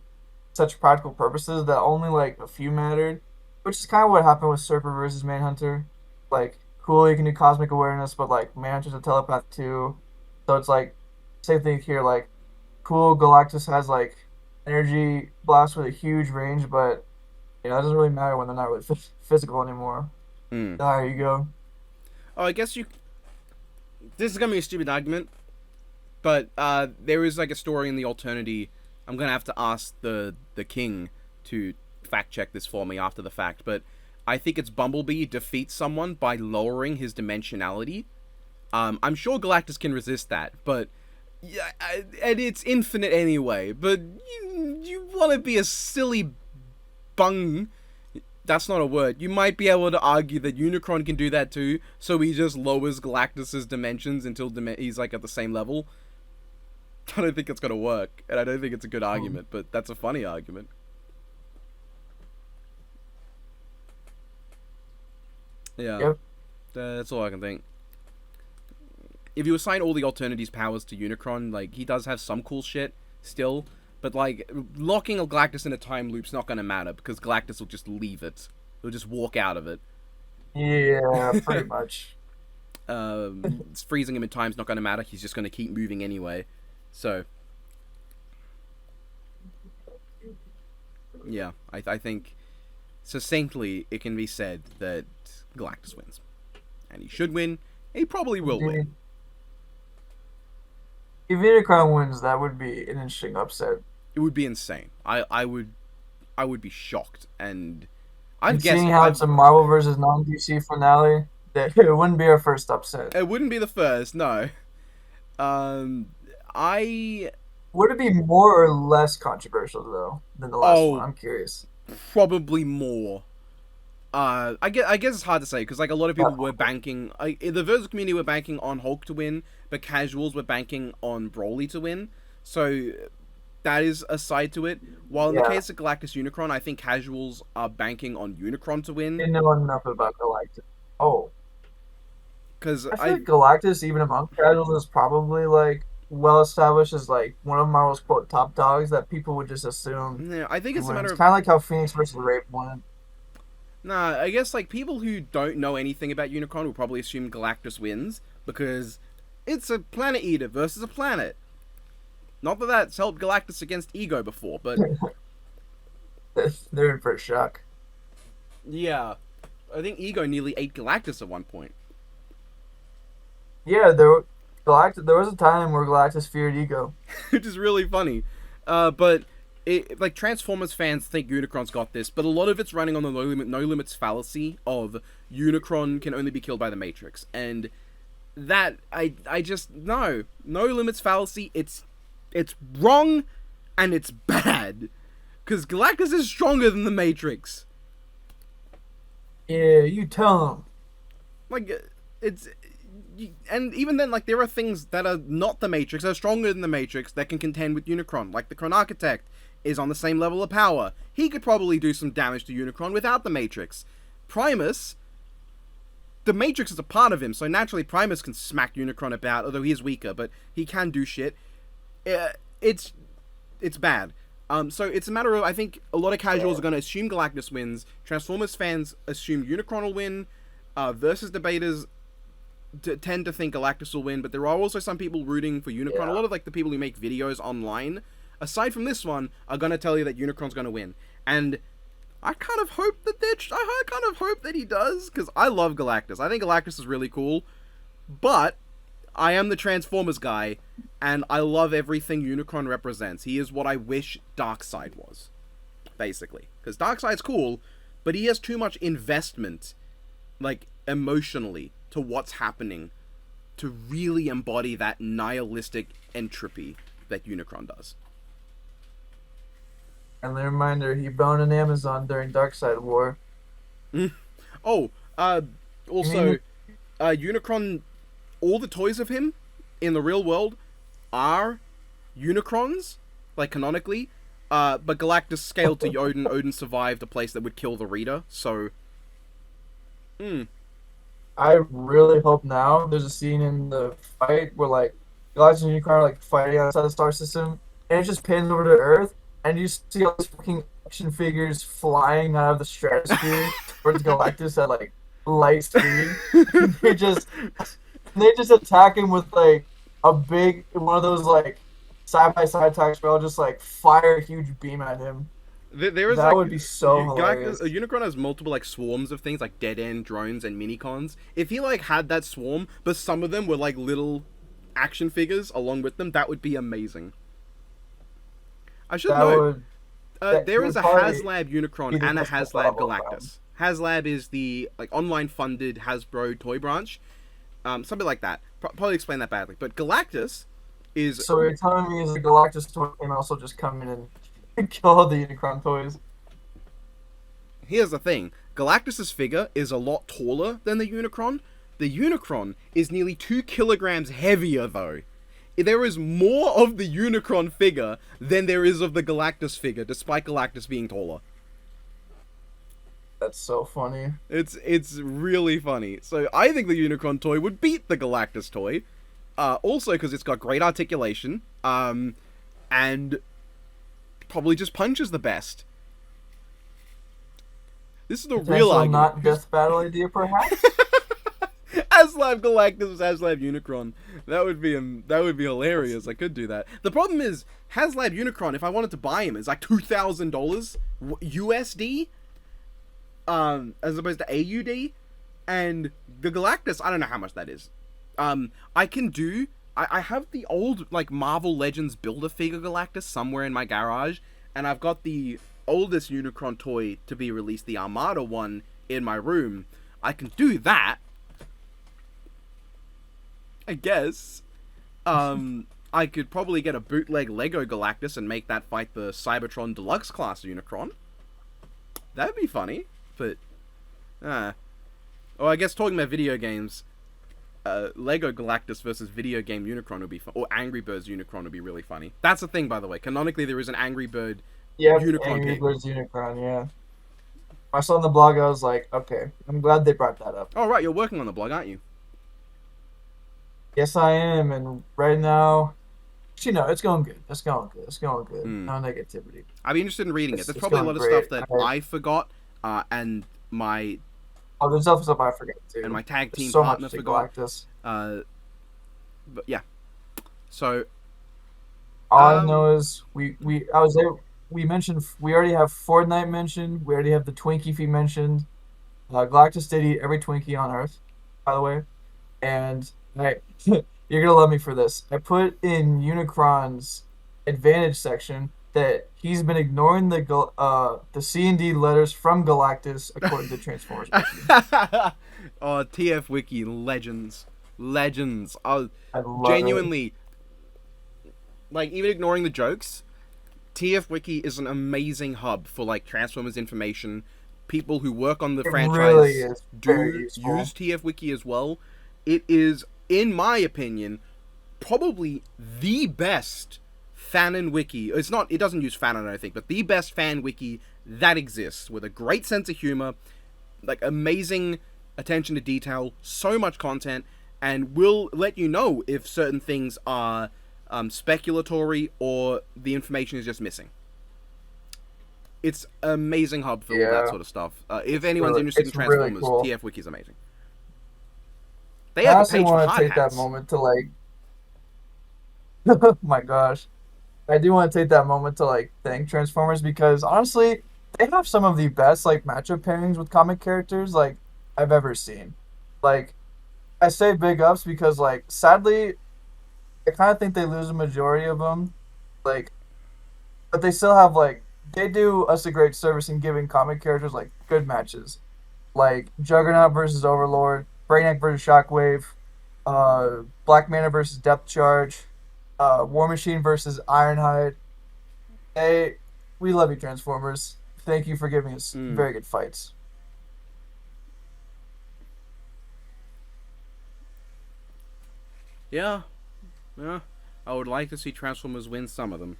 S2: such practical purposes that only like a few mattered, which is kind of what happened with Surfer versus Manhunter. Like, cool, you can do cosmic awareness, but like Manhunter's a telepath too, so it's like same thing here. Like, cool, Galactus has like energy blast with a huge range, but that doesn't really matter when they're not really physical anymore.
S1: Mm.
S2: There you go.
S1: Oh, I guess this is gonna be a stupid argument, but there is like a story in the Alternity. I'm gonna have to ask the king to fact check this for me after the fact, but I think it's Bumblebee defeats someone by lowering his dimensionality. I'm sure Galactus can resist that, but yeah, and it's infinite anyway. But you want to be a silly bung. That's not a word. You might be able to argue that Unicron can do that too, so he just lowers Galactus's dimensions until he's like at the same level. I don't think it's gonna work, and I don't think it's a good argument, but that's a funny argument. Yeah,
S2: Yep.
S1: That's all I can think. If you assign all the Alternity's powers to Unicron, like, he does have some cool shit still, but like, locking a Galactus in a time loop's not gonna matter, because Galactus will just leave it. He'll just walk out of it.
S2: Yeah, pretty much.
S1: Freezing him in time's not gonna matter, he's just gonna keep moving anyway. So, yeah, I think, succinctly, it can be said that Galactus wins. And he should win, and he probably will win.
S2: If Unicron wins, that would be an interesting upset.
S1: It would be insane. I would be shocked, and I'm
S2: And
S1: guessing
S2: seeing how it's a Marvel versus non-DC finale, that it wouldn't be our first upset.
S1: it wouldn't be the first. No. I
S2: Would it be more or less controversial though than the last
S1: Oh.
S2: one? I'm curious.
S1: probably more. I guess it's hard to say because like a lot of people were banking. The Versus community were banking on Hulk to win, but casuals were banking on Broly to win. So that is a side to it. While in the
S2: Yeah.
S1: case of Galactus Unicron, I think casuals are banking on Unicron to win
S2: Didn't know enough about Galactus. Oh,
S1: because
S2: I feel like Galactus, even among casuals, is probably like well established as like one of Marvel's quote top dogs that people would just assume.
S1: yeah, I think it's a matter
S2: It's
S1: of
S2: kind of like how Phoenix versus Raven won.
S1: Nah, I guess like people who don't know anything about Unicron will probably assume Galactus wins because it's a planet eater versus a planet. Not that that's helped Galactus against Ego before, but
S2: They're in for a shock.
S1: yeah, I think Ego nearly ate Galactus at one point.
S2: Yeah, there was a time where Galactus feared Ego.
S1: Which is really funny. But like Transformers fans think Unicron's got this, but a lot of it's running on the no limits fallacy of Unicron can only be killed by the Matrix, and that I just no limits fallacy. It's wrong, and it's bad, because Galactus is stronger than the Matrix.
S2: Yeah, you tell him.
S1: Like and even then, like there are things that are not the Matrix, that are stronger than the Matrix that can contend with Unicron. Like the Chron Architect is on the same level of power. He could probably do some damage to Unicron without the Matrix. Primus, the Matrix is a part of him, so naturally Primus can smack Unicron about, although he is weaker, but he can do shit. It's bad. So it's a matter of, I think a lot of casuals are going to assume Galactus wins. Transformers fans assume Unicron will win. Versus debaters tend to think Galactus will win, but there are also some people rooting for Unicron.
S2: Yeah.
S1: A lot of like the people who make videos online, aside from this one, are going to tell you that Unicron's going to win. And I kind of hope that I kind of hope that he does, because I love Galactus. I think Galactus is really cool, but I am the Transformers guy, and I love everything Unicron represents. He is what I wish Darkseid was. basically. Because Darkseid's cool, but he has too much investment, like, emotionally, to what's happening to really embody that nihilistic entropy that Unicron does.
S2: And the reminder, he boned an Amazon during Darkseid War.
S1: Oh, also, Unicron, all the toys of him in the real world are Unicrons, like canonically, but Galactus scaled to Odin. Odin survived a place that would kill the reader, so...
S2: I really hope now there's a scene in the fight where, like, Galactus and Unicron are, like, fighting outside the star system, and it just pans over to Earth, and you see all these fucking action figures flying out of the stratosphere towards Galactus at, like, light speed. they just attack him with, like, a big, one of those, like, side-by-side attacks where I'll just, like, fire a huge beam at him.
S1: There is,
S2: that
S1: like,
S2: would be so hilarious.
S1: Unicron has multiple, like, swarms of things, like dead-end drones and minicons. If he, like, had that swarm, but some of them were, like, little action figures along with them, that would be amazing. I should note, there is a HasLab Unicron and a HasLab Galactus. HasLab is the, like, online-funded Hasbro toy branch. Something like that. Probably explain that badly. But Galactus is...
S2: So you're telling me is the Galactus toy can also just come in and kill all the Unicron toys?
S1: Here's the thing. Galactus's figure is a lot taller than the Unicron. The Unicron is nearly 2 kilograms heavier, though. There is more of the Unicron figure than there is of the Galactus figure, despite Galactus being taller.
S2: That's so funny.
S1: It's really funny. So I think the Unicron toy would beat the Galactus toy. Also because it's got great articulation. And probably just punches the best. This is the real argument.
S2: Not death battle idea, perhaps?
S1: HasLab Galactus, HasLab Unicron. That would be hilarious. I could do that. The problem is, HasLab Unicron, if I wanted to buy him, is like $2,000 USD, as opposed to AUD. And the Galactus, I don't know how much that is. I have the old, like, Marvel Legends Build-A-Figure Galactus somewhere in my garage, and I've got the oldest Unicron toy to be released, the Armada one, in my room. I can do that, I guess. I could probably get a bootleg Lego Galactus and make that fight the Cybertron Deluxe class Unicron. That'd be funny, but... Oh, I guess talking about video games... Lego Galactus versus video game Unicron would be fun. Or Angry Birds Unicron would be really funny. That's the thing, by the way. Canonically, there is an Angry Bird Unicron
S2: Angry
S1: pig.
S2: Birds Unicron, yeah. I saw on the blog, I was like, okay, I'm glad they brought that up.
S1: Oh, right, you're working on the blog, aren't you?
S2: Yes, I am, and right now, you know, it's going good. It's going good. It's going good. No negativity.
S1: I'd be interested in reading it. There's probably a lot of stuff that I forgot, and my...
S2: Oh, there's other stuff I forgot too.
S1: And my tag team
S2: so
S1: partner
S2: much to
S1: forgot.
S2: Galactus.
S1: But yeah. So
S2: all I know is we mentioned we already have Fortnite mentioned. We already have the Twinkie fee mentioned. Galactus did eat every Twinkie on Earth, by the way, and you're gonna love me for this. I put in Unicron's advantage section that he's been ignoring the C and D letters from Galactus according to Transformers.
S1: Oh, TF Wiki, legends. I
S2: love
S1: genuinely, like, even ignoring the jokes, TF Wiki is an amazing hub for, like, Transformers information. People who work on the franchise
S2: really
S1: do use TF Wiki as well. It is, in my opinion, probably the best fanon wiki. It doesn't use fanon, I think, but the best fan wiki that exists, with a great sense of humor, like, amazing attention to detail, so much content, and will let you know if certain things are speculatory or the information is just missing. It's an amazing hub for all that sort of stuff. If anyone's interested in Transformers, really cool. TF Wiki is amazing. They have a page for hard
S2: take
S1: hats.
S2: That moment to, like... Oh my gosh. I do want to take that moment to, like, thank Transformers because, honestly, they have some of the best, like, matchup pairings with comic characters, like, I've ever seen. Like, I say big ups because, like, sadly, I kind of think they lose a majority of them. Like, but they still have, like, they do us a great service in giving comic characters like good matches, like Juggernaut versus Overlord, Brainiac versus Shockwave, Black Manta versus Depth Charge, War Machine versus Ironhide. Hey, we love you, Transformers. Thank you for giving us very good fights.
S1: Yeah, yeah. I would like to see Transformers win some of them.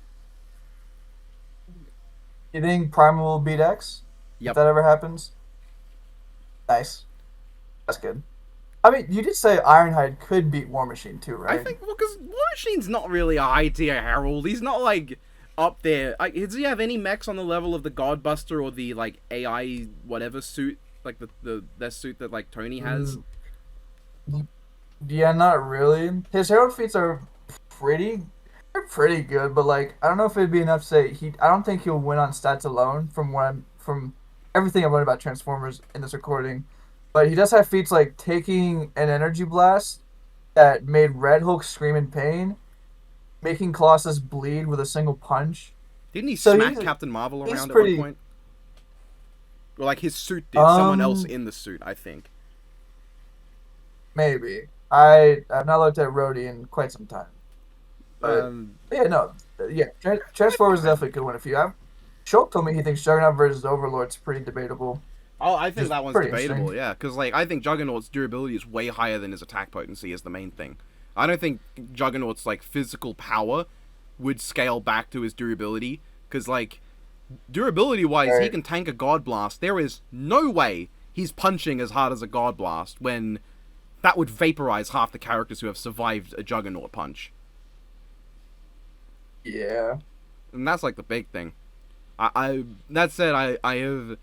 S2: You think Primal will beat X? If
S1: Yep.
S2: that ever happens? Nice. That's good. I mean, you did say Ironhide could beat War Machine too,
S1: I
S2: right?
S1: think because War Machine's not really a high tier herald. He's not like up there. Does he have any mechs on the level of the Godbuster or the like AI whatever suit, like the suit that like Tony has?
S2: Yeah, not really. His Herald feats are pretty they're pretty good, but like I don't know if it'd be enough to say he I don't think he'll win on stats alone from everything I've learned about Transformers in this recording. But he does have feats like taking an energy blast that made Red Hulk scream in pain, making Colossus bleed with a single punch.
S1: Didn't he
S2: So
S1: smack Captain Marvel
S2: he's
S1: around at one
S2: pretty
S1: point? Or like his suit did. Someone else in the suit, I think.
S2: maybe. I've not looked at Rhodey in quite some time. But yeah, no, yeah, Transformers definitely could win a few. Shulk told me he thinks Juggernaut versus Overlord's pretty debatable.
S1: Oh, I think
S2: Just
S1: that one's
S2: pretty
S1: debatable,
S2: interesting.
S1: yeah. Because, like, I think Juggernaut's durability is way higher than his attack potency is the main thing. I don't think Juggernaut's, like, physical power would scale back to his durability. Because, like, durability-wise, he
S2: Right.
S1: can tank a God Blast. There is no way he's punching as hard as a God Blast when that would vaporize half the characters who have survived a Juggernaut punch.
S2: Yeah.
S1: And that's, like, the big thing. That said, I have.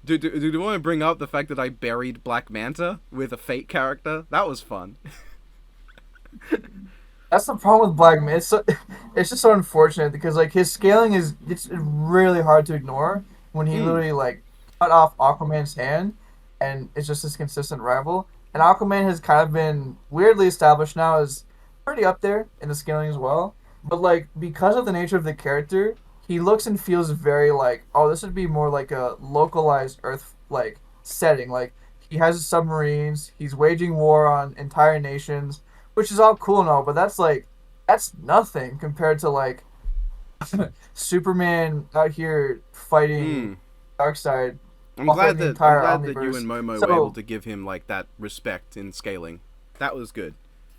S1: Do you want to bring up the fact that I buried Black Manta with a Fate character? That was fun.
S2: That's the problem with Black Man. It's just so unfortunate because like his scaling it's really hard to ignore when he literally like cut off Aquaman's hand, and it's just his consistent rival. And Aquaman has kind of been weirdly established now as pretty up there in the scaling as well. But like because of the nature of the character, he looks and feels very like oh this would be more like a localized Earth like setting. Like he has his submarines, he's waging war on entire nations which is all cool and all, but that's nothing compared to like Superman out here fighting Darkseid
S1: I'm
S2: while
S1: glad
S2: fighting the
S1: that
S2: entire
S1: you
S2: omniverse.
S1: and Momo
S2: So
S1: were able to give him like that respect in scaling. That was good.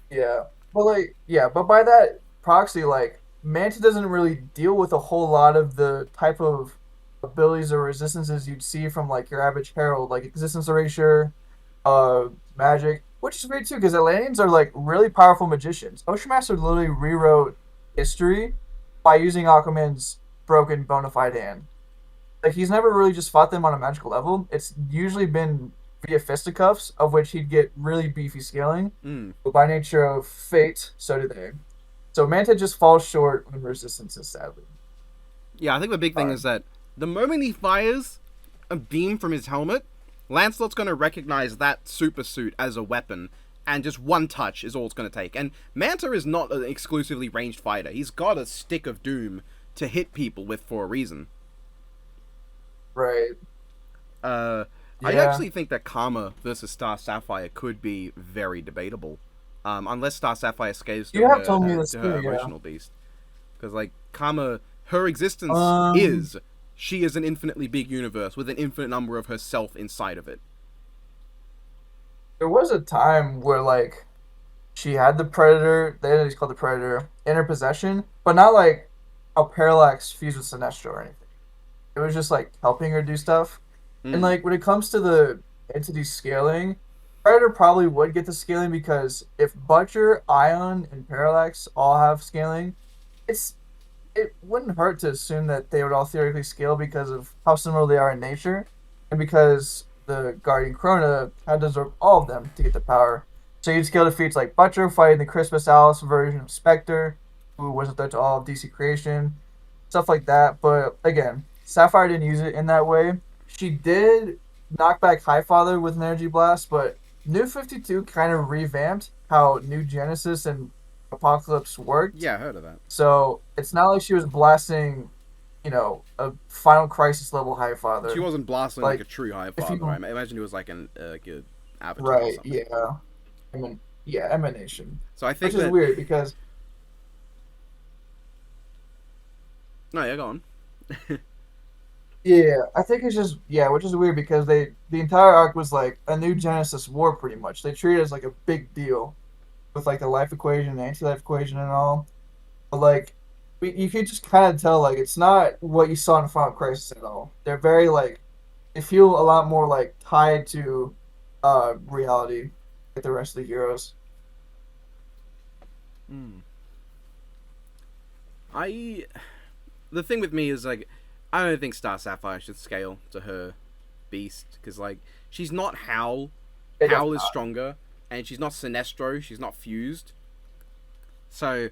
S2: yeah, but like yeah, but by that proxy, like Manta doesn't really deal with a whole lot of the type of abilities or resistances you'd see from like your average Herald, like existence erasure, magic, which is great too because Atlanteans are like really powerful magicians. Ocean Master literally rewrote history by using Aquaman's broken bona fide hand. Like he's never really just fought them on a magical level. It's usually been via fisticuffs, of which he'd get really beefy scaling. But by nature of fate, so do they. So Manta just falls short on resistances, sadly.
S1: Yeah, I think the big thing is that the moment he fires a beam from his helmet, Lancelot's going to recognize that super suit as a weapon, and just one touch is all it's going to take. And Manta is not an exclusively ranged fighter. He's got a stick of doom to hit people with for a reason.
S2: Right.
S1: I
S2: Yeah.
S1: actually think that Karma versus Star Sapphire could be very debatable. Unless Star Sapphire scales to
S2: You have
S1: her,
S2: told me this
S1: to her
S2: too, yeah.
S1: emotional beast. Because, like, Karma, her existence
S2: Um,
S1: she is an infinitely big universe with an infinite number of herself inside of it.
S2: There was a time where like she had the Predator, the entity's called the Predator, in her possession, but not like a Parallax fused with Sinestro or anything. It was just like helping her do stuff. And like when it comes to the entity scaling, Predator probably would get the scaling because if Butcher, Ion, and Parallax all have scaling, it wouldn't hurt to assume that they would all theoretically scale because of how similar they are in nature, and because the Guardian Corona had to absorb all of them to get the power. So you'd scale defeats like Butcher fighting the Crispus Alice version of Spectre, who was a threat to all of DC creation, stuff like that. But again, Sapphire didn't use it in that way. She did knock back Highfather with an energy blast, but New 52 kind of revamped how New Genesis and Apocalypse worked.
S1: Yeah, I heard of that.
S2: So it's not like she was blasting a Final Crisis level High Father.
S1: She wasn't blasting like a true High
S2: if
S1: Father. I
S2: you
S1: imagine it was like a avatar or
S2: right,
S1: something.
S2: yeah. I mean, yeah, emanation,
S1: So I think
S2: which is
S1: that.
S2: weird because
S1: No, yeah, go on.
S2: yeah, I think it's just which is weird because the entire arc was like a new Genesis war pretty much. They treat it as like a big deal with like the life equation, the anti-life equation, and all. But like, you could just kind of tell like it's not what you saw in Final Crisis at all. They're very like they feel a lot more like tied to reality, like the rest of the heroes.
S1: Mm. The thing with me is like, I don't think Star Sapphire should scale to her beast because like she's not Howl.
S2: It
S1: Howl
S2: does
S1: is
S2: not.
S1: stronger, and she's not Sinestro. She's not fused. So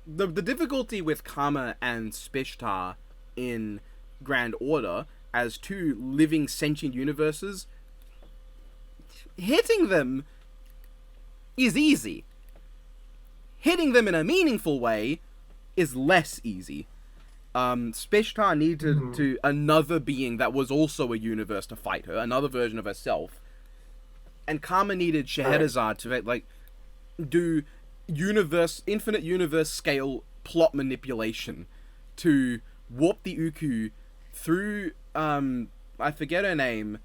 S1: the difficulty with Karma and Spishtar in Grand Order as two living sentient universes, hitting them is easy. Hitting them in a meaningful way is less easy. Spishtar needed to another being that was also a universe to fight her, another version of herself. And Karma needed Scheherazade to like do infinite universe scale plot manipulation to warp the Uku through I forget her name,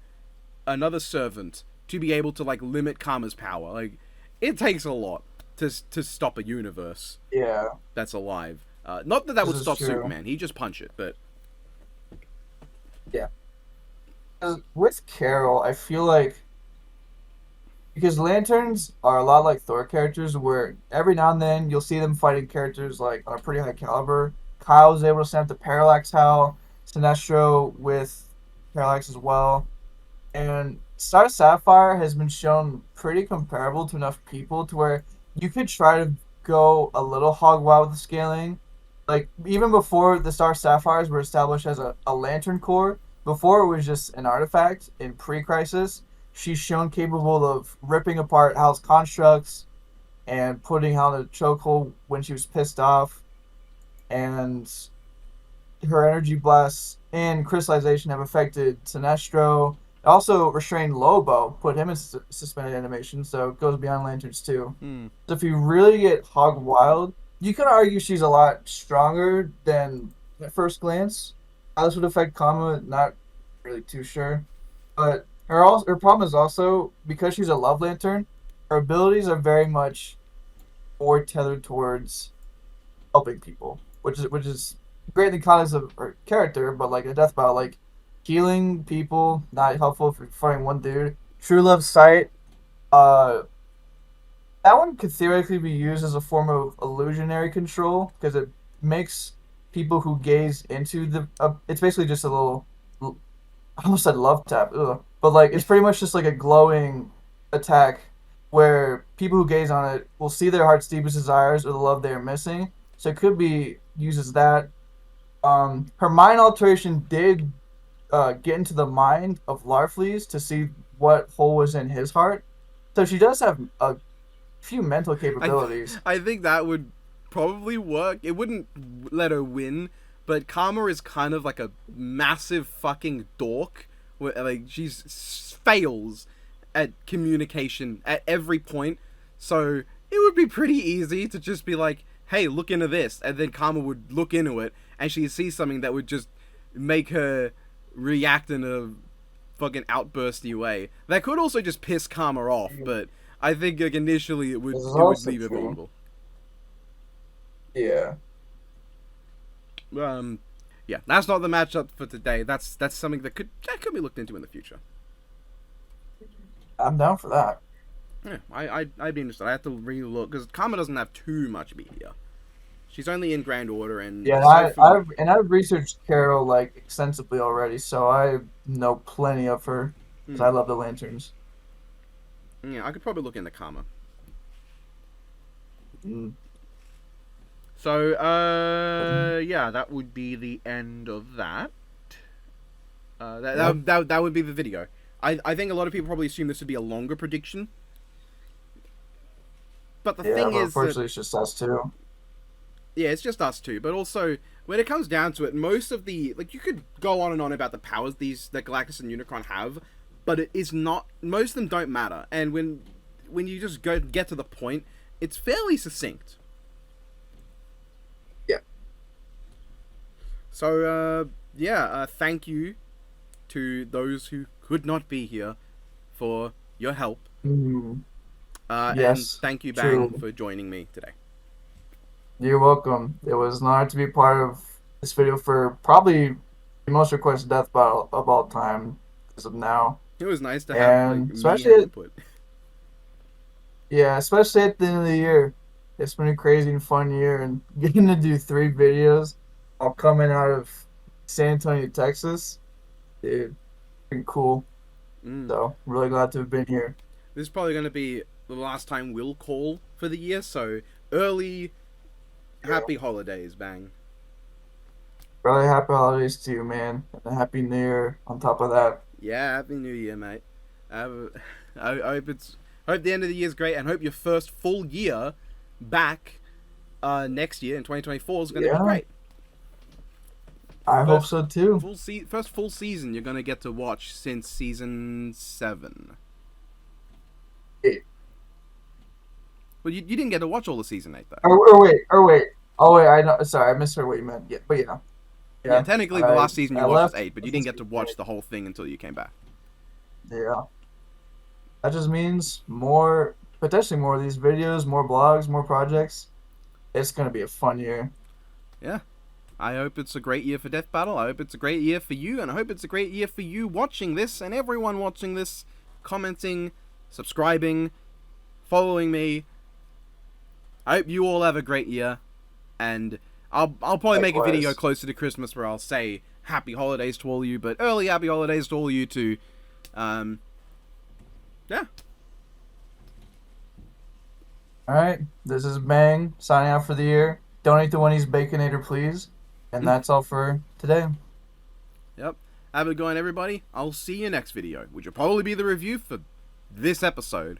S1: another servant, to be able to like limit Karma's power. Like it takes a lot to stop a universe
S2: Yeah,
S1: that's alive. Not that would
S2: this is
S1: stop
S2: true.
S1: Superman. He'd just punch it, but
S2: Yeah. 'Cause with Carol, I feel like because Lanterns are a lot like Thor characters, where every now and then you'll see them fighting characters like on a pretty high caliber. Kyle's able to snap the Parallax Howl, Sinestro with Parallax as well, and Star Sapphire has been shown pretty comparable to enough people to where you could try to go a little hog wild with the scaling. Like even before the Star Sapphires were established as a Lantern core, before it was just an artifact in pre-crisis, she's shown capable of ripping apart Hal's constructs and putting Hal in a chokehold when she was pissed off, and her energy blasts and crystallization have affected Sinestro. Also, restrained Lobo, put him in suspended animation, so it goes beyond Lanterns too. So if you really get hog wild, you can argue she's a lot stronger than at first glance. How this would affect Kama, not really too sure. But her problem is also because she's a love lantern, her abilities are very much more tethered towards helping people, which is great in the context of her character, but like a death battle, like healing people not helpful if you're fighting one dude. True Love Sight, uh, that one could theoretically be used as a form of illusionary control because it makes people who gaze into the. It's basically just a little. I almost said love tap, but like it's pretty much just like a glowing attack where people who gaze on it will see their heart's deepest desires or the love they are missing. So it could be used as that. Her mind alteration did get into the mind of Larfleeze to see what hole was in his heart. So she does have a few mental capabilities.
S1: I think that would probably work. It wouldn't let her win, but Karma is kind of like a massive fucking dork. Where, like she's fails at communication at every point. So it would be pretty easy to just be like, "Hey, look into this," and then Karma would look into it, and she'd see something that would just make her react in a fucking outbursty way. That could also just piss Karma off, but I think like initially it would leave her vulnerable.
S2: Yeah.
S1: Yeah, that's not the matchup for today. That's something that could be looked into in the future.
S2: I'm down for that.
S1: Yeah, I'd be interested. I have to relook because Karma doesn't have too much media. She's only in Grand Order and
S2: Yeah, I've researched Carol like extensively already, so I know plenty of her because I love the Lanterns.
S1: Yeah, I could probably look into Karma.
S2: Mm.
S1: So, yeah, that would be the end of that. That would be the video. I think a lot of people probably assume this would be a longer prediction. But the thing is,
S2: unfortunately, it's just us two.
S1: Yeah, it's just us two. But also, when it comes down to it, most of the you could go on and on about the powers that Galactus and Unicron have, but it is not. Most of them don't matter, and when you just get to the point, it's fairly succinct.
S2: Yeah.
S1: So thank you to those who could not be here for your help.
S2: Mm,
S1: And
S2: yes,
S1: thank you,
S2: true.
S1: Bang, for joining me today.
S2: You're welcome. It was an honor to be part of this video for probably the most requested death battle of all time as of now.
S1: It was nice to have
S2: And
S1: me
S2: especially
S1: and input.
S2: Yeah, especially at the end of the year. It's been a crazy and fun year, and getting to do 3 videos all coming out of San Antonio, Texas, dude, pretty cool. So, really glad to have been here.
S1: This is probably going to be the last time we'll call for the year, so early happy holidays, Bang.
S2: Really happy holidays to you, man, and a happy new year on top of that.
S1: Yeah, happy New Year, mate. I hope the end of the year is great, and hope your first full year back next year in 2024 is going to be great.
S2: I hope so too.
S1: First full season you're going to get to watch since season 7.
S2: 8.
S1: Well, you didn't get to watch all the season 8 though.
S2: Or wait. Oh wait, I know. Sorry, I misheard what you meant. Yeah, but yeah.
S1: Yeah, technically the last season you watched was 8, but you didn't get to watch the whole thing until you came back.
S2: Yeah. That just means potentially more of these videos, more blogs, more projects. It's going to be a fun year.
S1: Yeah. I hope it's a great year for Death Battle. I hope it's a great year for you, and I hope it's a great year for you watching this, and everyone watching this, commenting, subscribing, following me. I hope you all have a great year, and I'll probably make a video closer to Christmas where I'll say happy holidays to all of you, but early happy holidays to all of you too. Yeah.
S2: Alright, this is Bang, signing out for the year. Donate to Winnie's Baconator, please. And that's all for today.
S1: Yep. Have a good one, everybody. I'll see you next video, which will probably be the review for this episode.